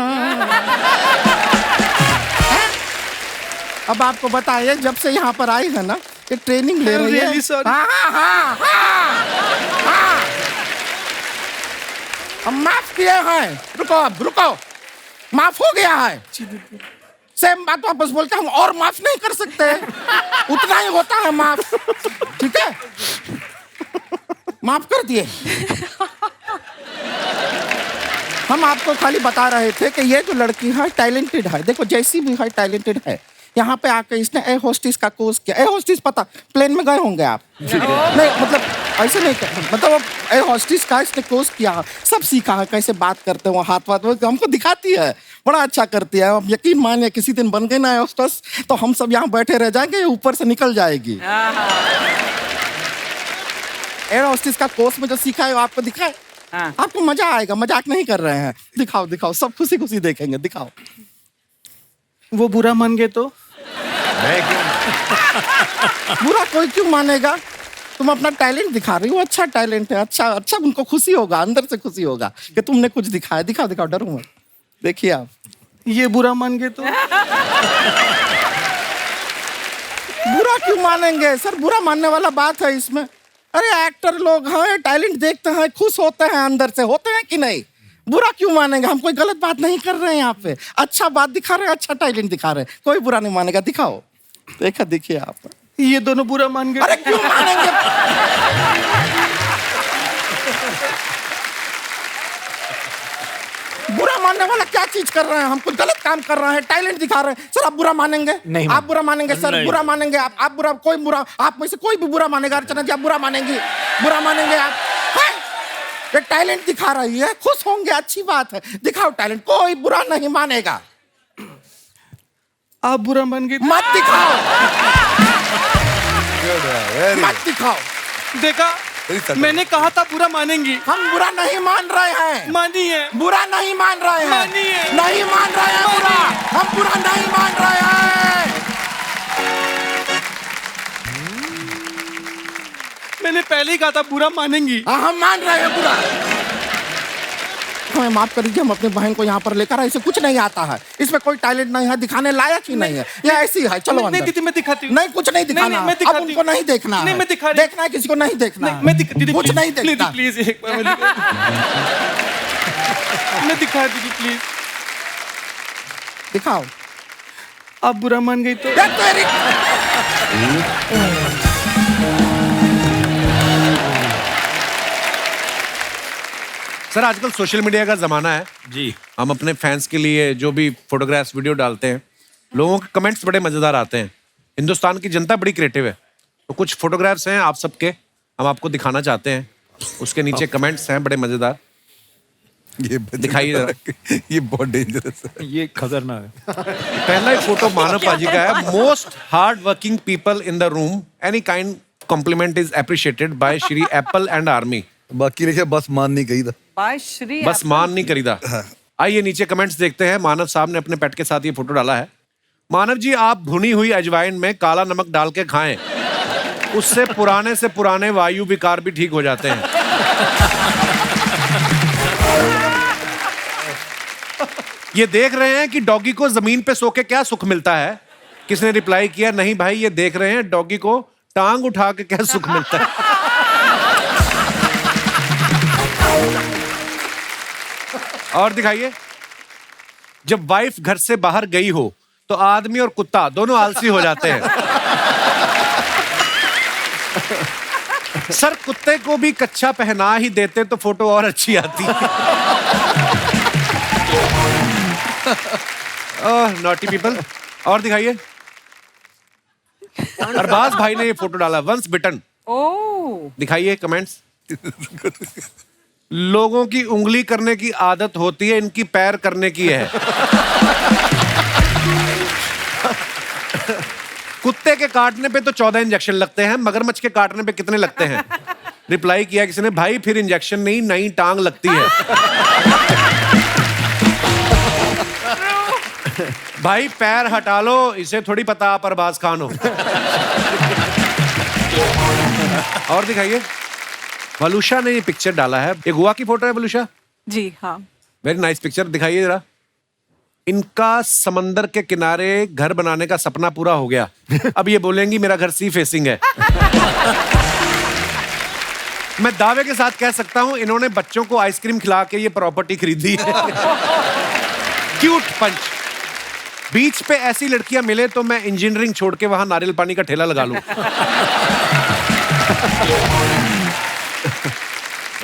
अब आपको बताइए, जब से यहाँ पर आई है ना, ये ट्रेनिंग ले रही है। Really sorry. हाँ। हम माफ किए हैं। रुको, अब रुको, माफ हो गया है। सेम बात वापस बोल के हम और माफ नहीं कर सकते, उतना ही होता है माफ। ठीक है, माफ कर दिए। हम आपको खाली बता रहे थे कि ये जो लड़की है टैलेंटेड है। देखो जैसी भी है टैलेंटेड है। यहाँ पे आके इसने एयर होस्टिस का कोर्स किया। एयर होस्टिस पता, प्लेन में गए होंगे आप? नहीं, मतलब ऐसे नहीं, मतलब एयर होस्टिस का इसने कोर्स किया, सब सीखा है, कैसे बात करते हो, हाथ वाथ हमको दिखाती है, बड़ा अच्छा करती है। अब यकीन मानिए किसी दिन बन गए ना एयर होस्टेस, तो हम सब यहाँ बैठे रह जाएंगे, ऊपर से निकल जाएगी। एयर होस्टिस का कोर्स में जो सीखा है वो आपको दिखाए, आपको मजा आएगा। मजाक नहीं कर रहे हैं। दिखाओ दिखाओ, सब खुशी खुशी देखेंगे, दिखाओ। वो बुरा मान गए तो? बुरा कोई क्यों मानेगा? तुम अपना टैलेंट दिखा रही हो, अच्छा टैलेंट है, अच्छा अच्छा, उनको खुशी होगा, अंदर से खुशी होगा कि तुमने कुछ दिखाया। दिखाओ दिखाओ, डरो मत, देखिए आप। ये बुरा मान गए तो? बुरा क्यों मानेंगे सर? बुरा मानने वाला बात है इसमें? अरे एक्टर लोग हैं, टैलेंट देखते हैं, खुश होते हैं, अंदर से होते हैं कि नहीं? बुरा क्यों मानेंगे? हम कोई गलत बात नहीं कर रहे हैं यहाँ पे, अच्छा बात दिखा रहे हैं, अच्छा टैलेंट दिखा रहे हैं, कोई बुरा नहीं मानेगा। दिखाओ, देखा, देखिए आप। ये दोनों बुरा मान गए। अरे क्यों मानेंगे? बुरा मानने वाला क्या चीज कर रहे हैं? हम कुछ गलत काम कर रहे हैं, टैलेंट दिखा रहे हैं, सर आप बुरा मानेंगे? नहीं, आप बुरा मानेंगे सर? नहीं। बुरा मानेंगे आप बुरा, कोई बुरा, आप में से कोई भी बुरा मानेगा? अर्चना जी आप बुरा मानेंगी? बुरा मानेंगे आप? हैं? ये टैलेंट दिखा रही है, खुश होंगे, अच्छी बात है, दिखाओ टैलेंट, कोई बुरा नहीं मानेगा। आप बुरा मान गए? मत दिखाओ, मत दिखाओ। देखा, मैंने कहा था बुरा मानेंगी। हम बुरा नहीं मान रहे हैं। मानी है। बुरा नहीं मान रहे हैं। मानिए। नहीं मान रहे हैं बुरा, हम बुरा नहीं मान रहे हैं। मैंने पहले ही कहा था बुरा मानेंगी। हाँ, हम मान रहे हैं बुरा। हमें माफ कर दीजिए, हम अपने बहन को यहाँ पर लेकर आए, इसे कुछ नहीं आता है, इसमें कोई टैलेंट नहीं है, दिखाने लायक ही नहीं है, ये ऐसी है। चलो नहीं अंदर। दीदी, मैं दिखाती हूँ। नहीं, कुछ नहीं दिखाना, नहीं, मैं अब दिखाती उनको नहीं देखना नहीं, है। मैं दिखा रही- देखना है किसी को नहीं देखना है। मैं दीदी कुछ नहीं देखना। प्लीज एक बार मैं दिखा दीदी प्लीज। दिखाओ। आप बुरा मान गई तो? ये तेरी- सर आजकल सोशल मीडिया का जमाना है जी। हम अपने फैंस के लिए जो भी फोटोग्राफ्स वीडियो डालते हैं, लोगों के कमेंट्स बड़े मजेदार आते हैं। हिंदुस्तान की जनता बड़ी क्रिएटिव है, तो कुछ फोटोग्राफ्स हैं आप सबके, हम आपको दिखाना चाहते हैं। उसके नीचे कमेंट्स हैं बड़े मजेदार, ये दिखाइए जरा। ये बहुत डेंजरस है। ये खतरनाक है। पहला ही फोटो मानव पाजी का है। Most hard working people in the room, any kind compliment is appreciated by Shri apple and army. बाकी लिखे बस मान नहीं गई था। बाय श्री बस मान नहीं करीदा। आइए नीचे कमेंट्स देखते हैं। मानव साहब ने अपने पेट के साथ ये फोटो डाला है। मानव जी, आप भुनी हुई अजवाइन में काला नमक डाल के खाएं, उससे पुराने से पुराने वायु विकार भी ठीक हो जाते हैं। ये देख रहे हैं कि डॉगी को जमीन पे सो के क्या सुख मिलता है? किसने रिप्लाई किया, नहीं भाई ये देख रहे हैं डॉगी को टांग उठा के क्या सुख मिलता है। और दिखाइए, जब वाइफ घर से बाहर गई हो तो आदमी और कुत्ता दोनों आलसी हो जाते हैं। सर कुत्ते को भी कच्चा पहना ही देते तो फोटो और अच्छी आती। Naughty people. और दिखाइए, अरबाज भाई ने ये फोटो डाला, वंस बिटन। ओह, दिखाइए कमेंट्स। लोगों की उंगली करने की आदत होती है, इनकी पैर करने की है। कुत्ते के काटने पे तो 14 इंजेक्शन लगते हैं, मगरमच्छ के काटने पे कितने लगते हैं? रिप्लाई किया किसी ने, भाई फिर इंजेक्शन नहीं नई टांग लगती है। भाई पैर हटा लो, इसे थोड़ी पता आप अरबाज खान हो। और दिखाइए, वलूषा ने ये पिक्चर डाला है। ये गोवा की फोटो है वलूषा, जी हाँ। वेरी नाइस पिक्चर, दिखाइए जरा। इनका समंदर के किनारे घर बनाने का सपना पूरा हो गया। अब ये बोलेंगी मेरा घर सी फेसिंग है। मैं दावे के साथ कह सकता हूं इन्होंने बच्चों को आइसक्रीम खिला के ये प्रॉपर्टी खरीदी है। क्यूट पंच। बीच पे ऐसी लड़कियां मिले तो मैं इंजीनियरिंग छोड़ के वहां नारियल पानी का ठेला लगा लूं।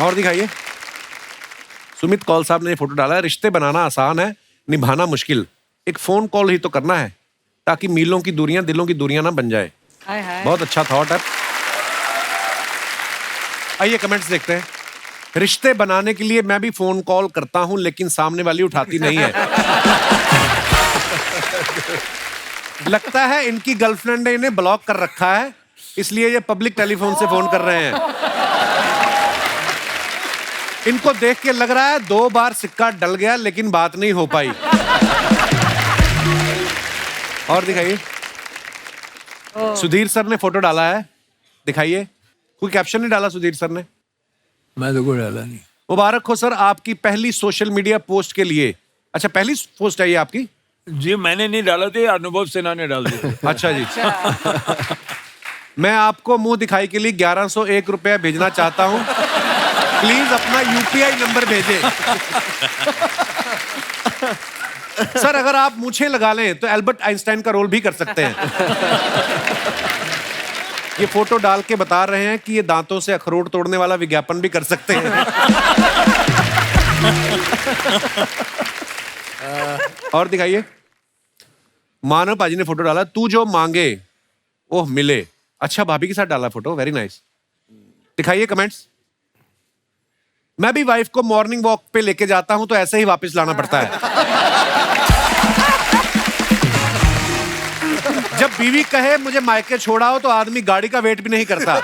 और दिखाइए। सुमित कौल साहब ने ये फोटो डाला है। रिश्ते बनाना आसान है, निभाना मुश्किल। एक फोन कॉल ही तो करना है ताकि मीलों की दूरियां दिलों की दूरियां ना बन जाए। हाय हाय। बहुत अच्छा थॉट है। आइए कमेंट्स देखते हैं। रिश्ते बनाने के लिए मैं भी फोन कॉल करता हूं लेकिन सामने वाली उठाती नहीं है। लगता है इनकी गर्लफ्रेंड ने इन्हें ब्लॉक कर रखा है, इसलिए ये पब्लिक टेलीफोन से फोन कर रहे हैं। इनको देख के लग रहा है 2 बार सिक्का डल गया लेकिन बात नहीं हो पाई। और दिखाइए। सुधीर सर ने फोटो डाला है, दिखाइए। कोई कैप्शन नहीं डाला सुधीर सर ने? मैं तो कोई डाला नहीं। मुबारक हो सर आपकी पहली सोशल मीडिया पोस्ट के लिए। अच्छा, पहली पोस्ट है ये आपकी? जी मैंने नहीं डाला थे, अनुभव सिन्हा ने डाल दिया। अच्छा जी। मैं आपको मुंह दिखाई के लिए 1101 रुपया भेजना चाहता हूं, प्लीज अपना यूपीआई नंबर भेजें। सर अगर आप मूछें लगा लें तो एल्बर्ट आइंस्टाइन का रोल भी कर सकते हैं। ये फोटो डाल के बता रहे हैं कि ये दांतों से अखरोट तोड़ने वाला विज्ञापन भी कर सकते हैं। और दिखाइए। मानव पाजी ने फोटो डाला, तू जो मांगे ओह मिले। अच्छा, भाभी के साथ डाला फोटो, वेरी नाइस। दिखाइए कमेंट्स। मैं भी वाइफ को मॉर्निंग वॉक पे लेके जाता हूं तो ऐसे ही वापस लाना पड़ता है। जब बीवी कहे मुझे मायके छोड़ाओ तो आदमी गाड़ी का वेट भी नहीं करता।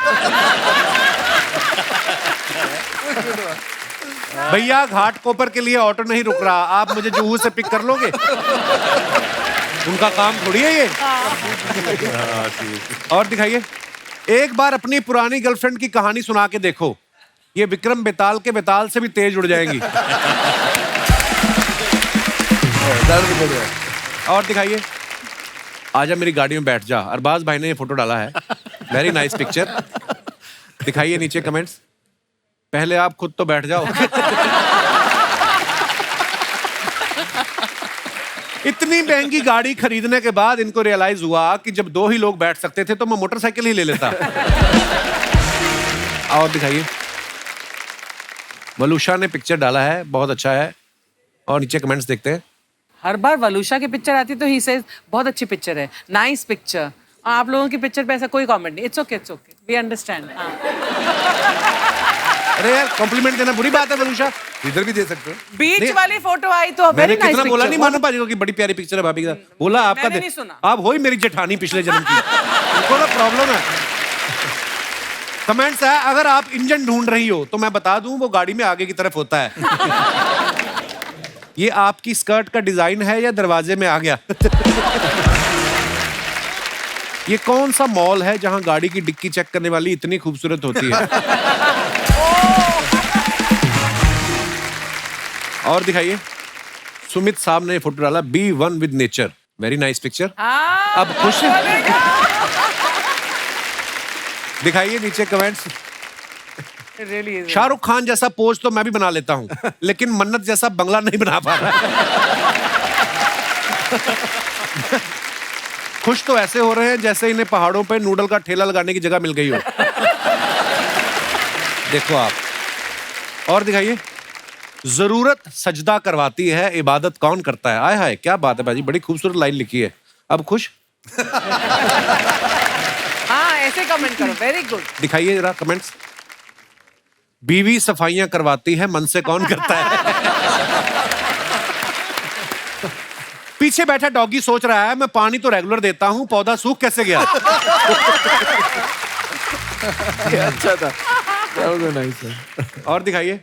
भैया घाट कोपर के लिए ऑटो नहीं रुक रहा, आप मुझे जुहू से पिक कर लोगे? उनका काम थोड़ी है ये। और दिखाइए। एक बार अपनी पुरानी गर्लफ्रेंड की कहानी सुना के देखो, ये विक्रम बेताल के बेताल से भी तेज उड़ जाएंगी। और दिखाइए। आजा मेरी गाड़ी में बैठ जा। अरबाज भाई ने ये फोटो डाला है, वेरी नाइस पिक्चर। दिखाइए नीचे कमेंट्स। पहले आप खुद तो बैठ जाओ। इतनी महंगी गाड़ी खरीदने के बाद इनको रियलाइज हुआ कि जब 2 ही लोग बैठ सकते थे तो मैं मोटरसाइकिल ही ले लेता। और दिखाइए। वलूषा ने पिक्चर डाला है, बहुत अच्छा है। और नीचे कमेंट्स देखते हैं। हर बार वलूषा की पिक्चर आती तो ही सेज बहुत अच्छी पिक्चर है, नाइस पिक्चर। आप लोगों की पिक्चर पे ऐसा कोई कमेंट नहीं। It's okay, we understand. अरे यार, कॉम्प्लीमेंट देना बुरी बात है वलूषा। इधर भी दे सकते हो। बीच वाली फोटो आई तो मैंने वेरी नाइस कितना बोला नहीं पिक्चर। मानो पाजी को कि बड़ी प्यारी पिक्चर है भाभी के साथ। बोला आपका मैंने नहीं सुना। आप हो ही मेरी जेठानी पिछले जन्म की। उनको ना प्रॉब्लम है। कमेंट्स है, अगर आप इंजन ढूंढ रही हो तो मैं बता दूं वो गाड़ी में आगे की तरफ होता है। ये आपकी स्कर्ट का डिजाइन है या दरवाजे में आ गया? ये कौन सा मॉल है जहां गाड़ी की डिक्की चेक करने वाली इतनी खूबसूरत होती है? और दिखाइए। सुमित साहब ने फोटो डाला, be one with nature, very nice picture. अब खुश दिखाइए नीचे कमेंट्स। Really शाहरुख खान जैसा पोज तो मैं भी बना लेता हूं, लेकिन मन्नत जैसा बंगला नहीं बना पा रहा। खुश तो ऐसे हो रहे हैं जैसे इन्हें पहाड़ों पे नूडल का ठेला लगाने की जगह मिल गई हो। देखो आप। और दिखाइए। जरूरत सजदा करवाती है, इबादत कौन करता है? आय हाय, क्या बात है भाजी, बड़ी खूबसूरत लाइन लिखी है। अब खुश? हाँ, ऐसे कमेंट करो, वेरी गुड। दिखाइए जरा कमेंट्स। बीवी सफाइयां करवाती है, मन से कौन करता है? पीछे बैठा डॉगी सोच रहा है, मैं पानी तो रेगुलर देता हूं, पौधा सूख कैसे गया? ये अच्छा था। That was a nice one. और दिखाइए।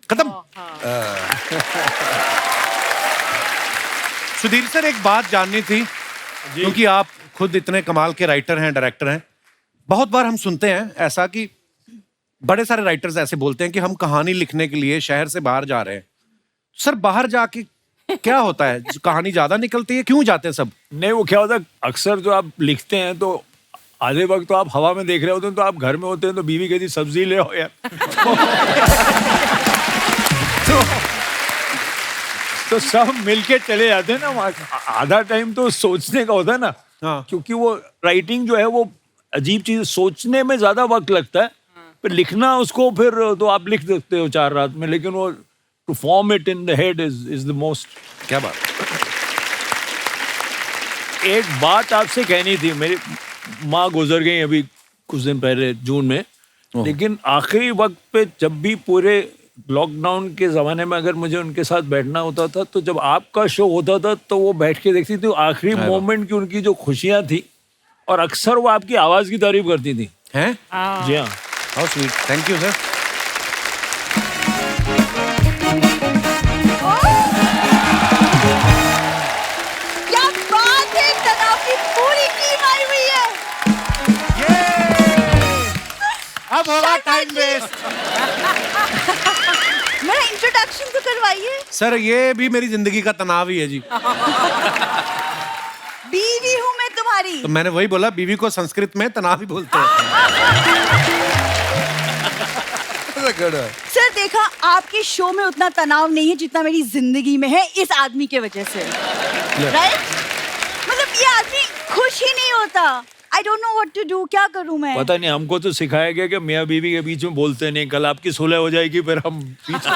खत्म। सुधीर सर, एक बात जाननी थी, क्योंकि आप खुद इतने कमाल के राइटर हैं, डायरेक्टर हैं। बहुत बार हम सुनते हैं ऐसा कि बड़े सारे राइटर्स ऐसे बोलते हैं कि हम कहानी लिखने के लिए शहर से बाहर जा रहे हैं। सर बाहर जाके क्या होता है, कहानी ज्यादा निकलती है, क्यों जाते हैं सब? नहीं, वो क्या होता है, अक्सर जो आप लिखते हैं तो आधे वक्त तो आप हवा में देख रहे होते हैं, तो आप घर में होते हैं तो बीवी कहती सब्जी ले आओ यार। तो सब मिलके चले जाते हैं ना वहाँ। आधा टाइम तो सोचने का होता है ना। हाँ। क्योंकि वो राइटिंग जो है वो अजीब चीज, सोचने में ज्यादा वक्त लगता है, फिर लिखना उसको फिर तो आप लिख सकते हो 4 रात में, लेकिन वो to form it in the head is the most. क्या बात। एक बात आपसे कहनी थी, मेरी माँ गुजर गई अभी कुछ दिन पहले जून में, लेकिन आखिरी वक्त पे जब भी पूरे लॉकडाउन के ज़माने में अगर मुझे उनके साथ बैठना होता था, तो जब आपका शो होता था तो वो बैठ के देखती थी आखिरी मोमेंट की उनकी जो खुशियाँ थी, और अक्सर वो आपकी आवाज़ की तारीफ करती थी। हैं? जी हाँ। How sweet, thank you sir. क्या बात है, तनाव की पूरी टीम आई हुई है। अब होगा टाइम वेस्ट। मेरा इंट्रोडक्शन तो करवाइए। सर ये भी मेरी जिंदगी का तनाव ही है जी। बीवी हूँ मैं तुम्हारी। तो मैंने वही बोला, बीवी को संस्कृत में तनाव ही बोलते हैं। सर देखा, आपके शो में उतना तनाव नहीं है जितना मेरी जिंदगी में है इस आदमी के वजह से, राइट? मतलब ये आदमी खुश ही नहीं होता। I don't know what to do, क्या करूं मैं? पता नहीं, हमको तो सिखाया गया कि मियाँ बीवी के बीच में बोलते नहीं, कल आपकी सुलह हो जाएगी फिर हम पीछे।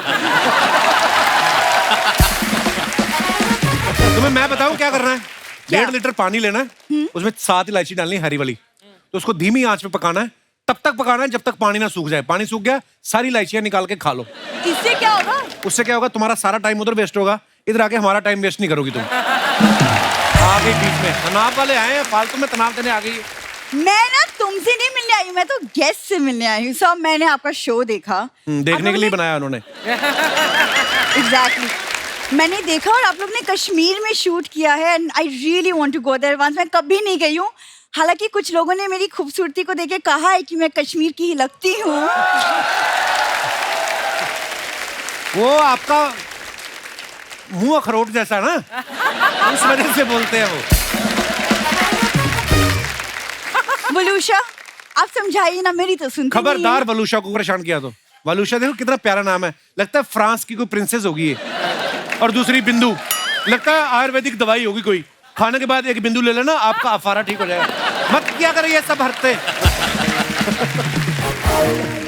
तुम्हें मैं बताऊं क्या करना है? 1.5 लीटर पानी लेना है, उसमें 7 इलायची डालनी है हरी वाली, तो उसको धीमी आंच पे पकाना है, तब तक पकाना है जब तक पानी ना सूख जाए। पानी सूख गया, सारी इलायचियां निकाल के खा लो। इससे क्या होगा? उससे क्या होगा, तुम्हारा सारा टाइम उधर वेस्ट होगा, इधर आके हमारा टाइम वेस्ट नहीं करोगी तुम। आ गई बीच में, तनाव वाले आए हैं, फालतू में तनाव देने आ गई। मैं ना तुमसे नहीं मिलने आई हूँ, मैं तो गेस्ट से मिलने आई हूँ। सब मैंने आपका शो देखा। देखने के लिए बनाया उन्होंने। एग्जैक्टली, मैंने देखा और आप लोग ने कश्मीर में शूट किया है, and I really want to go there once. मैं कभी नहीं गई हूँ, हालांकि कुछ लोगों ने मेरी खूबसूरती को देख के कहा है कि मैं कश्मीर की ही लगती हूँ। वो आपका मुंह अखरोट जैसा ना, उस वजह से बोलते हैं वो। वलूशा, आप समझाइए ना, मेरी तो सुनती नहीं है। खबरदार वलूशा को परेशान किया तो। वलूशा देखो कितना प्यारा नाम है, लगता है फ्रांस की कोई प्रिंसेस होगी ये। और दूसरी बिंदु, लगता है आयुर्वेदिक दवाई होगी कोई, खाने के बाद एक बिंदु ले लेना, आपका अफारा ठीक हो जाएगा। मत क्या करें ये सब हरकतें।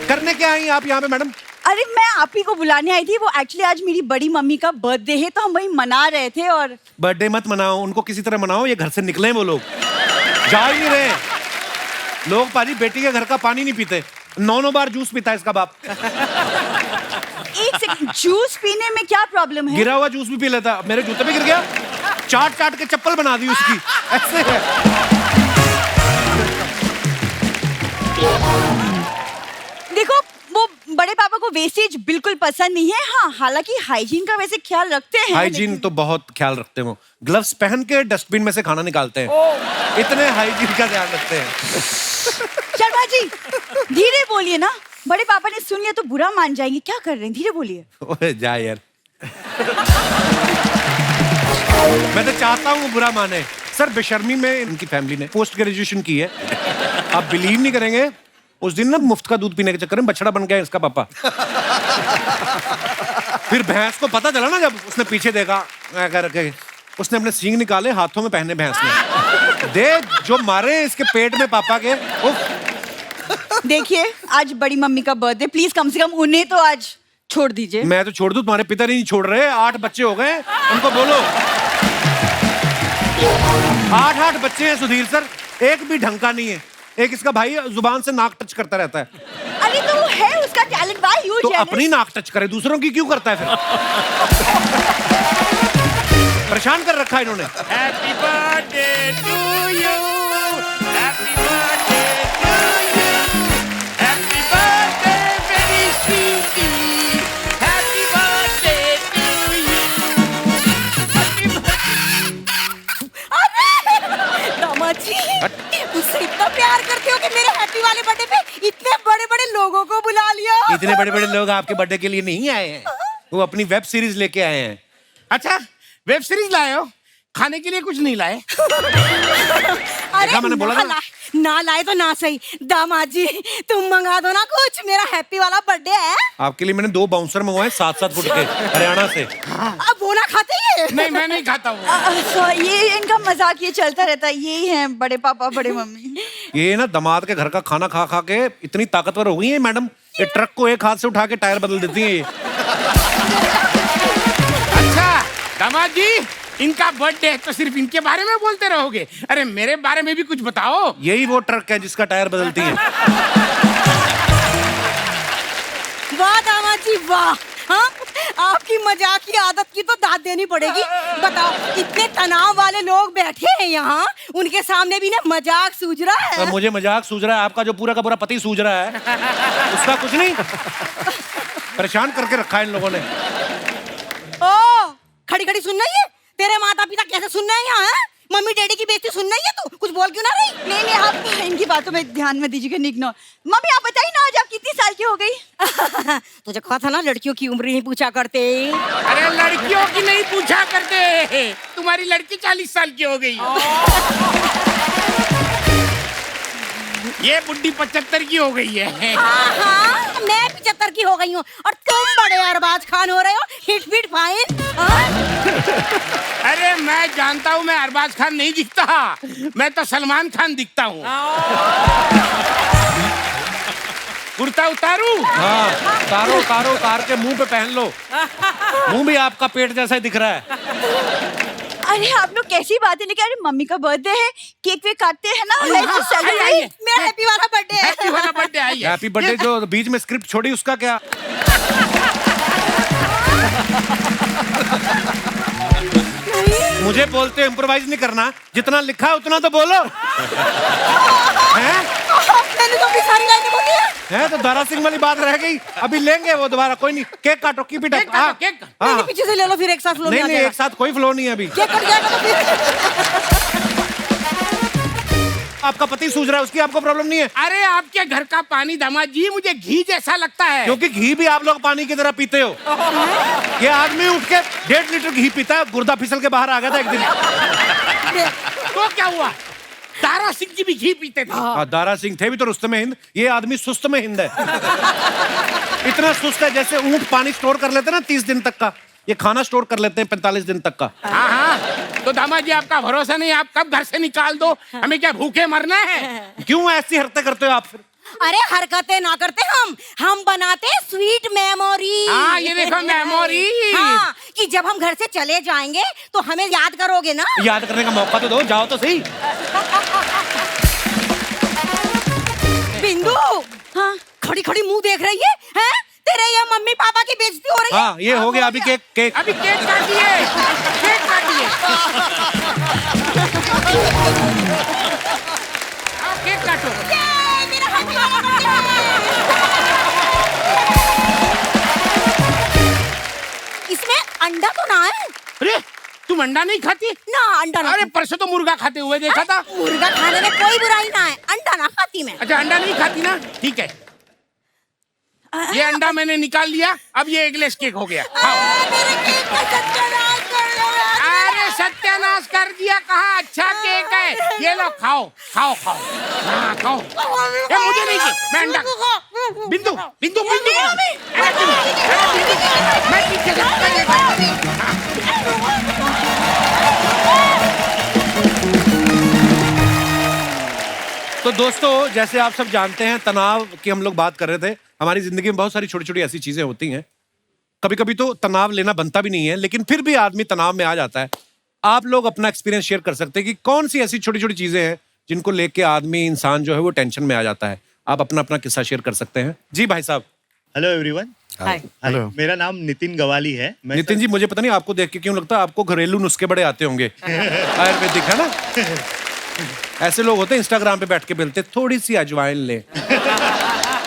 करने क्या आई आप यहाँ पे मैडम? अरे मैं आप ही को बुलाने आई थी। वो एक्चुअली आज मेरी बड़ी मम्मी का बर्थडे है, तो हम वही मना रहे थे। और बर्थडे मत मनाओ, उनको किसी तरह मनाओ, ये घर से निकले वो लोग, जा ही नहीं रहे लोग। पाजी बेटी के घर का पानी नहीं पीते, 9 बार जूस पीता है इसका बाप। एक सेकंड, जूस पीने में क्या प्रॉब्लम है? गिरा हुआ जूस भी पी लेता, मेरे जूते पे गिर गया, चाट चाट के चप्पल बना दी उसकी, ऐसे है। देखो, वो बड़े पापा को वेस्टेज बिल्कुल पसंद नहीं है। हाँ, हालांकि हाइजीन का वैसे ख्याल रखते हैं। हाइजीन तो बहुत ख्याल रखते हैं वो, ग्लव्स पहन के डस्टबिन में से खाना निकालते हैं, इतने हाइजीन का ध्यान रखते हैं। शर्मा जी, धीरे बोलिए ना, बड़े पापा ने सुन लिया तो बुरा मान जाएंगे। क्या कर रहे हैं, धीरे बोलिए। ओए जा यार। मैं तो चाहता हूँ बुरा माने। सर बेशर्मी में इनकी फैमिली ने पोस्ट ग्रेजुएशन की है, आप बिलीव नहीं करेंगे, उस दिन ना मुफ्त का दूध पीने के चक्कर में बछड़ा बन गया इसका पापा। फिर भैंस को पता चला ना, जब उसने पीछे देखा करके, उसने अपने सींग निकाले, हाथों में पहने भैंस ने, देख जो मारे इसके पेट में पापा के। देखिए, आज बड़ी मम्मी का बर्थडे, प्लीज कम से कम उन्हें तो आज छोड़ दीजिए। मैं तो छोड़ दूं, तुम्हारे पिता नहीं छोड़ रहे, 8 बच्चे हो गए, उनको बोलो। 8 बच्चे हैं सुधीर सर, एक भी ढंग का नहीं है। एक इसका भाई जुबान से नाक टच करता रहता है। अरे तो वो है, उसका टैलेंट, व्हाई यू तो जेलस? अपनी नाक टच करे, दूसरों की क्यों करता है फिर? परेशान कर रखा है इन्होंने। Happy birthday to you. Happy birthday to you. Happy birthday, very sweetie. Happy birthday to you. Happy birthday. दामाद जी, उससे इतना प्यार करते हो कि मेरे हैप्पी वाले बर्थडे पे इतने बड़े बड़े लोगों को बुला लिया। इतने बड़े बड़े लोग आपके बर्थडे के लिए नहीं आए हैं, वो अपनी वेब सीरीज लेके आए हैं। अच्छा, वेब सीरीज लाए हो, खाने के लिए कुछ नहीं लाए? अरे देखा मैंने बोला था। ना लाए तो ना सही, दामाद जी तुम मंगा दो ना कुछ, मेरा हैप्पी वाला बर्थडे है। आपके लिए मैंने 2 बाउंसर मंगवाए 7-7 फुट के हरियाणा से। अब वो ना खाते ही नहीं, मैं नहीं खाता हूँ। ये इनका मजाक ये चलता रहता है, यही है बड़े पापा बड़े मम्मी। ये ना दामाद के घर का खाना खा खा के इतनी ताकतवर हो गई है मैडम, ये ट्रक को एक हाथ से उठा के टायर बदल देती है ये। अच्छा दामाद जी, इनका बर्थडे है तो सिर्फ इनके बारे में बोलते रहोगे? अरे मेरे बारे में भी कुछ बताओ। यही वो ट्रक है जिसका टायर बदलती है। वाह दामाद जी वाह, हाँ आपकी मजाक की आदत की तो दाद देनी पड़ेगी। बताओ, इतने तनाव वाले लोग बैठे हैं यहाँ, उनके सामने भी ना मजाक सूझ रहा है। और मुझे मजाक सूझ रहा है, आपका जो पूरा का पूरा पति सूझ रहा है उसका कुछ नहीं। परेशान करके रखा है इन लोगों ने। ओ खड़ी खड़ी सुनना ही है, तेरे माता पिता कैसे सुनना है यहाँ? मम्मी डैडी की बेइज्जती सुनना ही है, तू कुछ बोल क्यों ना रही? नहीं आप इनकी बातों में ध्यान में दीजिएगा, निग्नो। मम्मी आप बताइए ना, आज आप कितनी साल की हो गई? तुझे कहा था ना लड़कियों की उम्र नहीं पूछा करते। अरे लड़कियों की नहीं पूछा करते, तुम्हारी लड़की 40 साल की हो गई। ये बुड्ढी 75 की हो गई है। हाँ, मैं 75 की हो गई हूँ और तुम बड़े अरबाज खान हो रहे हो, हिट फिट फाइन। अरे मैं जानता हूँ, मैं अरबाज खान नहीं दिखता, मैं तो सलमान खान दिखता हूँ। कुर्ता उतारू? हाँ, उतार के मुंह पे पहन लो, मुंह भी आपका पेट जैसा ही दिख रहा है। अरे आप लोग कैसी बातें लेके, अरे मम्मी का बर्थडे है, केक वेक काटते हैं ना। आइए। मेरा हैप्पी वाला बर्थडे है। हैप्पी वाला बर्थडे आइए। हैप्पी बर्थडे जो बीच में स्क्रिप्ट छोड़ी उसका क्या? मुझे बोलते इम्प्रोवाइज नहीं करना, जितना लिखा है उतना तो बोलो। हैं? मैंने तो अपनी सारी लाइनें बोली है। तो दारा सिंह वाली बात रह गई, अभी लेंगे वो दोबारा, कोई नहीं। केक काटो, कीप इट अप। हाँ, नहीं, पीछे से ले लो, फिर एक साथ फ्लो नहीं, एक साथ कोई फ्लो नहीं है अभी। केक कट जाएगा तो फिर। आपका पति सूझ रहा है, उसकी आपको प्रॉब्लम नहीं है। अरे आपके घर का पानी दामाद जी मुझे घी जैसा लगता है। क्योंकि घी भी आप लोग पानी की तरह पीते हो। ये आदमी उठ के 1.5 लीटर घी पीता है, गुर्दा फिसल के बाहर आ गया था एक दिन। तो क्या हुआ? दारा सिंह जी भी घी पीते थे। दारा सिंह थे भी तो रुस्तम हिंद, ये आदमी सुस्त में हिंद है। इतना सुस्त है जैसे ऊंट पानी स्टोर कर लेते ना 30 दिन तक का, ये खाना स्टोर कर लेते हैं 45 दिन तक का। हाँ, तो दामाद जी आपका भरोसा नहीं, आप कब घर से निकाल दो, हमें क्या भूखे मरना है? क्यों ऐसी हरकतें करते हो आप फिर? अरे हरकतें ना करते, हम बनाते स्वीट मेमोरी। हाँ, ये देखो मेमोरी। हाँ, कि जब हम घर से चले जाएंगे तो हमें याद करोगे ना। याद करने का मौका तो दो, जाओ तो सही। बिंदु, हाँ खड़ी खड़ी मुंह देख रही है, हैं? तेरे ये मम्मी पापा की बेइज्जती हो रही है। हाँ, ये हो गया अभी केक। अभी केक काटिए, केक काटिए। केक काटो। मेरा हैप्पी वाला बर्थडे है। इसमें अंडा तो ना है? अरे तुम अंडा नहीं खाती? ना अंडा ना। अरे परसों तो मुर्गा खाते हुए देखा था। मुर्गा खाने में कोई बुराई ना है, अंडा ना खाती मैं। अच्छा अंडा नहीं खाती ना, ठीक है। ये अंडा मैंने निकाल लिया, अब ये एगलेस केक हो गया। अरे सत्यानाश कर दिया, कहाँ अच्छा केक है। ये लो खाओ खाओ खाओ। हाँ खाओ। ये मुझे नहीं चाहिए, मैं अंडा। बिंदु बिंदु बिंदु। मैं पीछे से। तो दोस्तों, जैसे आप सब जानते हैं, तनाव की हम लोग बात कर रहे थे। हमारी जिंदगी में बहुत सारी छोटी छोटी ऐसी चीजें होती हैं, कभी कभी तो तनाव लेना बनता भी नहीं है, लेकिन फिर भी आदमी तनाव में आ जाता है। आप लोग अपना एक्सपीरियंस शेयर कर सकते हैं कि कौन सी ऐसी छोटी छोटी चीजें हैं जिनको लेके आदमी, इंसान जो है वो टेंशन में आ जाता है। आप अपना अपना किस्सा शेयर कर सकते हैं। जी भाई साहब। Hello everyone. हाय। हेलो, मेरा नाम नितिन गवाली है। नितिन जी, मुझे पता नहीं आपको देख के क्यों लगता है आपको घरेलू नुस्खे बड़े आते होंगे। आयुर्वेदिक है ना, ऐसे लोग होते हैं इंस्टाग्राम पे बैठ के बोलते थोड़ी सी अजवाइन ले।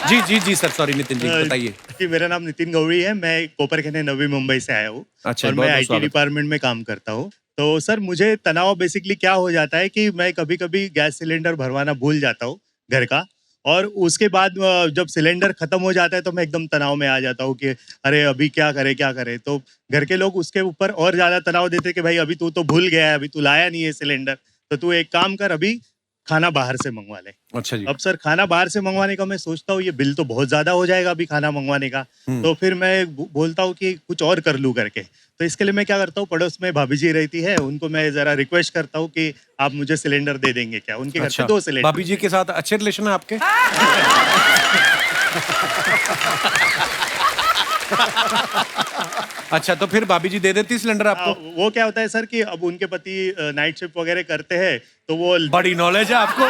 जी जी जी सर, सॉरी नितिन जी, बताइए। जी, मेरा नाम नितिन गौरी है, मैं कोपरखैनी नवी मुंबई से आया हूँ। अच्छा, और बहुत मैं बहुत आईटी स्वागत। डिपार्टमेंट में काम करता हूँ। तो सर मुझे तनाव बेसिकली क्या हो जाता है कि मैं कभी कभी गैस सिलेंडर भरवाना भूल जाता हूँ घर का, और उसके बाद जब सिलेंडर खत्म हो जाता है तो मैं एकदम तनाव में आ जाता हूँ कि अरे अभी क्या करे। तो घर के लोग उसके ऊपर और ज़्यादा तनाव देते कि भाई अभी तू तो भूल गया है, अभी तू लाया नहीं है सिलेंडर, तो तू एक काम कर, अभी खाना बाहर से मंगवा ले। अच्छा जी। अब सर खाना बाहर से मंगवाने का मैं सोचता हूँ ये बिल तो बहुत ज़्यादा हो जाएगा अभी खाना मंगवाने का, तो फिर मैं बोलता हूँ कि कुछ और कर लूँ करके। तो इसके लिए मैं क्या करता हूँ, पड़ोस में भाभी जी रहती है, उनको मैं ज़रा रिक्वेस्ट करता हूँ कि आप मुझे सिलेंडर दे देंगे क्या। उनके घर पे 2 सिलेंडर। भाभी जी के साथ अच्छे रिलेशन है आपके? अच्छा, तो फिर भाभी जी दे देती सिलेंडर आपको? वो क्या होता है सर कि अब उनके पति नाइट शिफ्ट वगैरह करते हैं, तो वो बड़ी नॉलेज है आपको।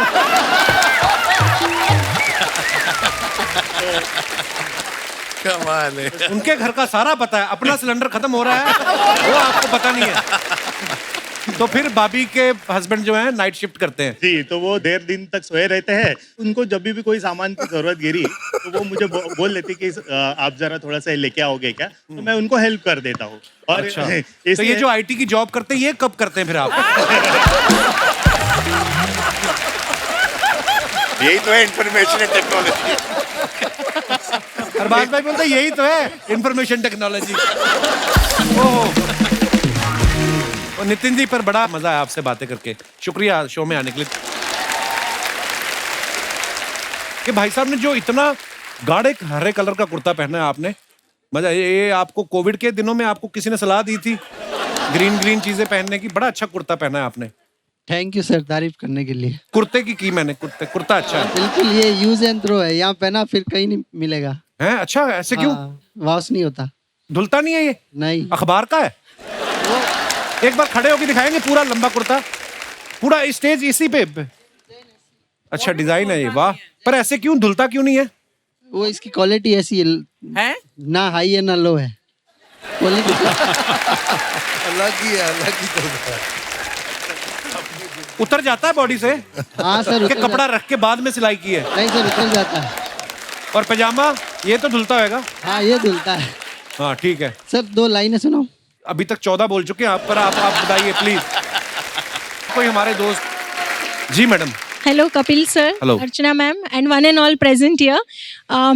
कमाल है। उनके घर का सारा पता है, अपना सिलेंडर खत्म हो रहा है वो आपको पता नहीं है। तो फिर भाभी के हस्बैंड जो है नाइट शिफ्ट करते हैं जी, तो वो देर दिन तक सोए रहते हैं। उनको जब भी कोई सामान की जरूरत गिरी तो वो मुझे बोल देते कि आप जरा थोड़ा सा लेके आओगे क्या, तो मैं उनको हेल्प कर देता हूँ। और अच्छा। तो ये जो आईटी की जॉब करते हैं ये कब करते हैं फिर आप? यही तो है इंफॉर्मेशन एंड टेक्नोलॉजी। अरबाज भाई बोलते यही तो है इंफॉर्मेशन टेक्नोलॉजी। ओह, और नितिन जी, पर बड़ा मजा है आपसे बातें करके, शुक्रिया शो में आने के लिए। कि भाई साहब ने जो इतना गाढ़े हरे कलर का कुर्ता पहना है आपने, मजा, ये आपको कोविड के दिनों में आपको किसी ने सलाह दी थी ग्रीन चीजें पहनने की? बड़ा अच्छा कुर्ता पहना है आपने। थैंक यू सर, तारीफ करने के लिए। कुर्ते की मैंने, कुर्ता अच्छा है बिल्कुल, ये यूज एंड थ्रो है, यहाँ पहना फिर कहीं नहीं मिलेगा है। अच्छा, ऐसे क्यों? वॉश नहीं होता, धुलता नहीं है ये? नहीं। अखबार का है? एक बार खड़े होके दिखाएंगे पूरा लंबा कुर्ता, पूरा स्टेज इसी पे? अच्छा डिजाइन है ये, वाह। पर ऐसे क्यों, धुलता क्यों नहीं है? वो इसकी क्वालिटी ऐसी है, ना हाई है ना लो है, क्वालिटी अलग ही है, अलग ही तो उतर जाता है बॉडी से? हाँ सर, कि कपड़ा रख के बाद में सिलाई की है? नहीं सर, उतर जाता है। और पजामा ये तो धुलता होगा? हाँ, ये धुलता है। हाँ ठीक है सर, 2 लाइनें सुनाओ। अभी तक 14 बोल चुके हैं आप, पर आप बताइए प्लीज। कोई हमारे दोस्त। जी madam. Hello, Kapil sir. Hello. Archana ma'am, and one and all present here.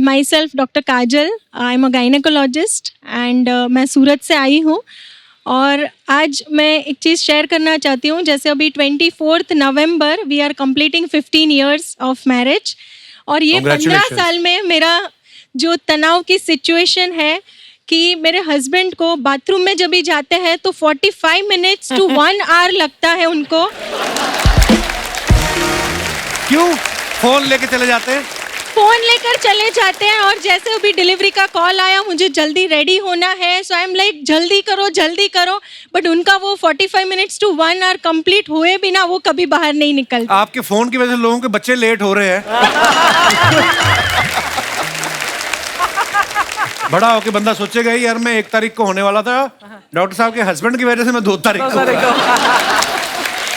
Myself, Dr. Kajal. I'm a gynecologist and मैं सूरत से आई हूँ। और आज मैं एक चीज़ शेयर करना चाहती हूँ। जैसे अभी 24 नवंबर we are completing 15 years of marriage, और ये 15 साल में मेरा जो तनाव की सिचुएशन है कि मेरे हस्बैंड को बाथरूम में जब भी जाते हैं तो 45 मिनट्स टू 1 hour लगता है उनको। क्यों? फोन लेके चले जाते हैं? फोन लेकर चले जाते हैं, और जैसे अभी डिलीवरी का कॉल आया, मुझे जल्दी रेडी होना है, सो आई एम लाइक जल्दी करो, बट उनका वो 45 मिनट्स टू 1 hour कंप्लीट हुए बिना वो कभी बाहर नहीं निकलते। आपके फोन की वजह से लोगों के बच्चे लेट हो रहे हैं। बड़ा होके बंदा सोचेगा यार मैं 1 तारीख को होने वाला था, डॉक्टर साहब के हस्बैंड की वजह से मैं 2 तारीख को।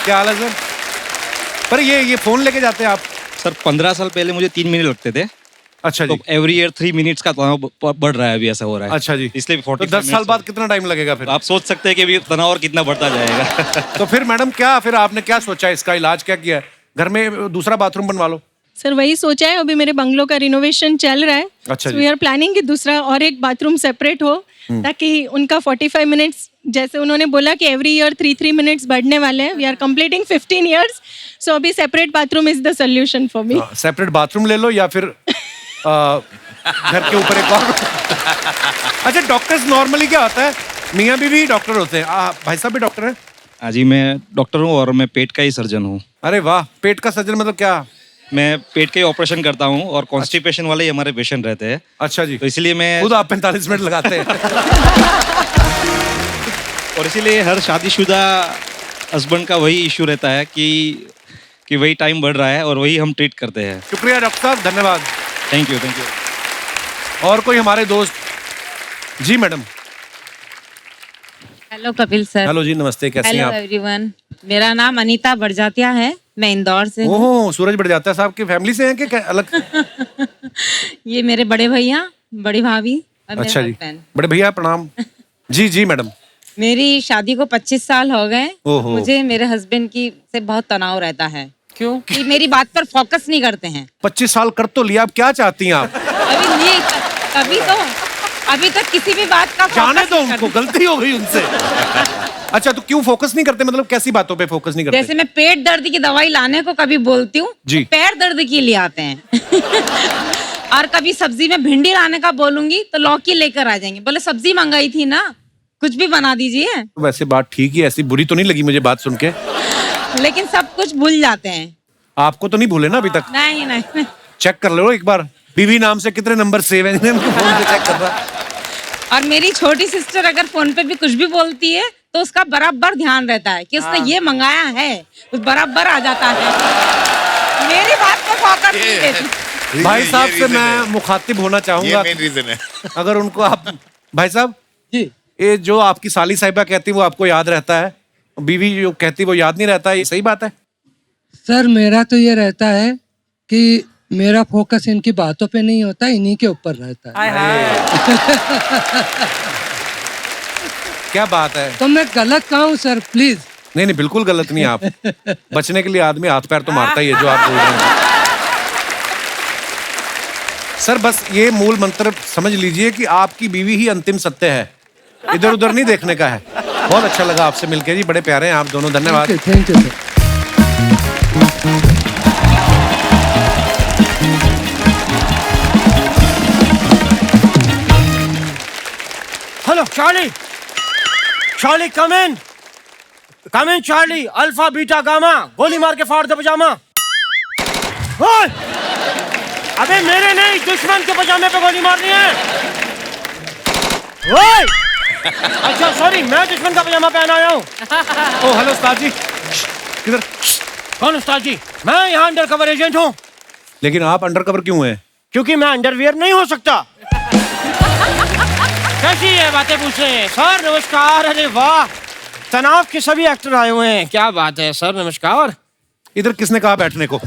क्या हाल है सर? पर ये फोन लेके जाते हैं आप? सर 15 साल पहले मुझे 3 मिनट लगते थे। अच्छा जी। तो एवरी ईयर 3 मिनट्स का तनाव बढ़ रहा है, अभी ऐसा हो रहा है। अच्छा जी। इसलिए 45 तो 10 साल बाद कितना टाइम लगेगा फिर? आप सोच सकते हैं कि अभी तनाव और कितना बढ़ता जाएगा। तो फिर मैडम क्या, फिर आपने क्या सोचा, इसका इलाज क्या किया? घर में दूसरा बाथरूम बनवा लो। सर वही सोचा है, अभी मेरे बंगलो का रिनोवेशन चल रहा है। अच्छा वी आर प्लानिंग कि दूसरा और एक बाथरूम सेपरेट हो, ताकि उनका 45 मिनट्स, जैसे उन्होंने बोला कि एवरी ईयर 3 मिनट्स बढ़ने वाले हैं, वी आर कंप्लीटिंग 15 years, सो अभी separate bathroom is the solution for me. Separate bathroom ले लो, या फिर घर के ऊपर एक और। अच्छा, डॉक्टर्स नॉर्मली क्या होता है, मियाँ बीवी डॉक्टर होते हैं, भाई साहब भी डॉक्टर हैं? हाँ जी, मैं डॉक्टर हूँ और मैं पेट का ही सर्जन हूँ। अरे वाह, पेट का सर्जन मतलब क्या? मैं पेट के ऑपरेशन करता हूँ और कॉन्स्टिपेशन वाले ही हमारे पेशेंट रहते हैं। अच्छा जी। तो इसलिए मैं खुद आप 45 मिनट लगाते हैं। और इसीलिए हर शादीशुदा हस्बैंड का वही इशू रहता है कि वही टाइम बढ़ रहा है और वही हम ट्रीट करते हैं। शुक्रिया डॉक्टर साहब, धन्यवाद। Thank you. और कोई हमारे दोस्त? जी madam. Hello Kapil sir. Hello जी, नमस्ते, कैसे हैं आप? हेलो एवरीवन, मेरा नाम अनीता बड़जात्या है, मैं इंदौर से हूँ। ओह, सूरज बड़जात्या साहब की फैमिली से हैं कि अलग? ये मेरे बड़े भैया, बड़ी भाभी और मेरे अच्छा जी, husband। बड़े भैया प्रणाम। जी जी मैडम। मेरी शादी को 25 साल हो गए। ओहो। मुझे मेरे हस्बैंड की से बहुत तनाव रहता है। क्यों? कि मेरी बात पर फोकस नहीं करते हैं। 25 साल कर तो लिया, अब क्या चाहती हैं आप? अभी नहीं, अभी तक किसी भी बात का जाने focus दो नहीं उनको, करते। गलती हो गई उनसे। अच्छा, तो क्यों फोकस नहीं करते? मतलब कैसी बातों पे फोकस नहीं करते? जैसे मैं पेट दर्द की दवाई लाने को कभी बोलती हूँ, जी। पैर दर्द की ले आते हैं। और कभी सब्जी में भिंडी लाने का बोलूंगी तो लौकी लेकर आ जाएंगे। बोले सब्जी मंगाई थी ना, कुछ भी बना दीजिए। वैसे बात ठीक ही, ऐसी बुरी तो नहीं लगी मुझे बात सुन के। लेकिन सब कुछ भूल जाते हैं। आपको तो नहीं भूले ना अभी तक? नहीं नहीं। चेक कर लो एक बार, बीवी नाम से कितने नंबर सेव हैं इनके फोन पे, चेक कर रहा। और मेरी छोटी सिस्टर अगर फोन पे भी कुछ भी बोलती है तो उसका बराबर ध्यान रहता है कि उसने ये मंगाया है, उस बराबर आ जाता है। मेरी बात पे फोकस नहीं देती। भाई साहब से मैं मुखातिब होना चाहूंगा। मेन रीजन है। अगर उनको आप, भाई साहब जी, ये जो आपकी साली साहिबा कहती वो आपको याद रहता है, बीवी जो कहती वो याद नहीं रहता, ये सही बात है? सर मेरा तो ये रहता है कि मेरा फोकस इनकी बातों पे नहीं होता, इन्हीं के ऊपर रहता है। क्या बात है? तो मैं गलत कहाँ हूँ सर, प्लीज? नहीं नहीं, बिल्कुल गलत नहीं आप। बचने के लिए आदमी हाथ पैर तो मारता ही है, जो आप बोल रहे हैं। सर बस ये मूल मंत्र समझ लीजिए कि आपकी बीवी ही अंतिम सत्य है, इधर उधर नहीं देखने का है। बहुत अच्छा लगा आपसे मिलकर जी, बड़े प्यारे हैं आप दोनों, धन्यवाद। Thank you sir. Hello Charlie, Charlie come in Charlie, alpha beta gamma, गोली मार के फाड़ दे पजामा। ओए! अबे मेरे नहीं, दुश्मन के पजामे पे गोली मारनी है। ओए! अच्छा सॉरी, मैं दुश्मन का पजामा पहना आया हूँ। ओ हेलो उस्ताद जी। किधर? कौन उस्ताद जी? मैं यहाँ अंडर कवर एजेंट हूँ। लेकिन आप अंडर कवर क्यों हैं? क्योंकि मैं अंडरवियर नहीं हो सकता। कैसी है बातें पूछ रहे हैं? सर नमस्कार। अरे वाह, तनाव के सभी एक्टर आए हुए हैं, क्या बात है सर, नमस्कार। इधर किसने कहा बैठने को?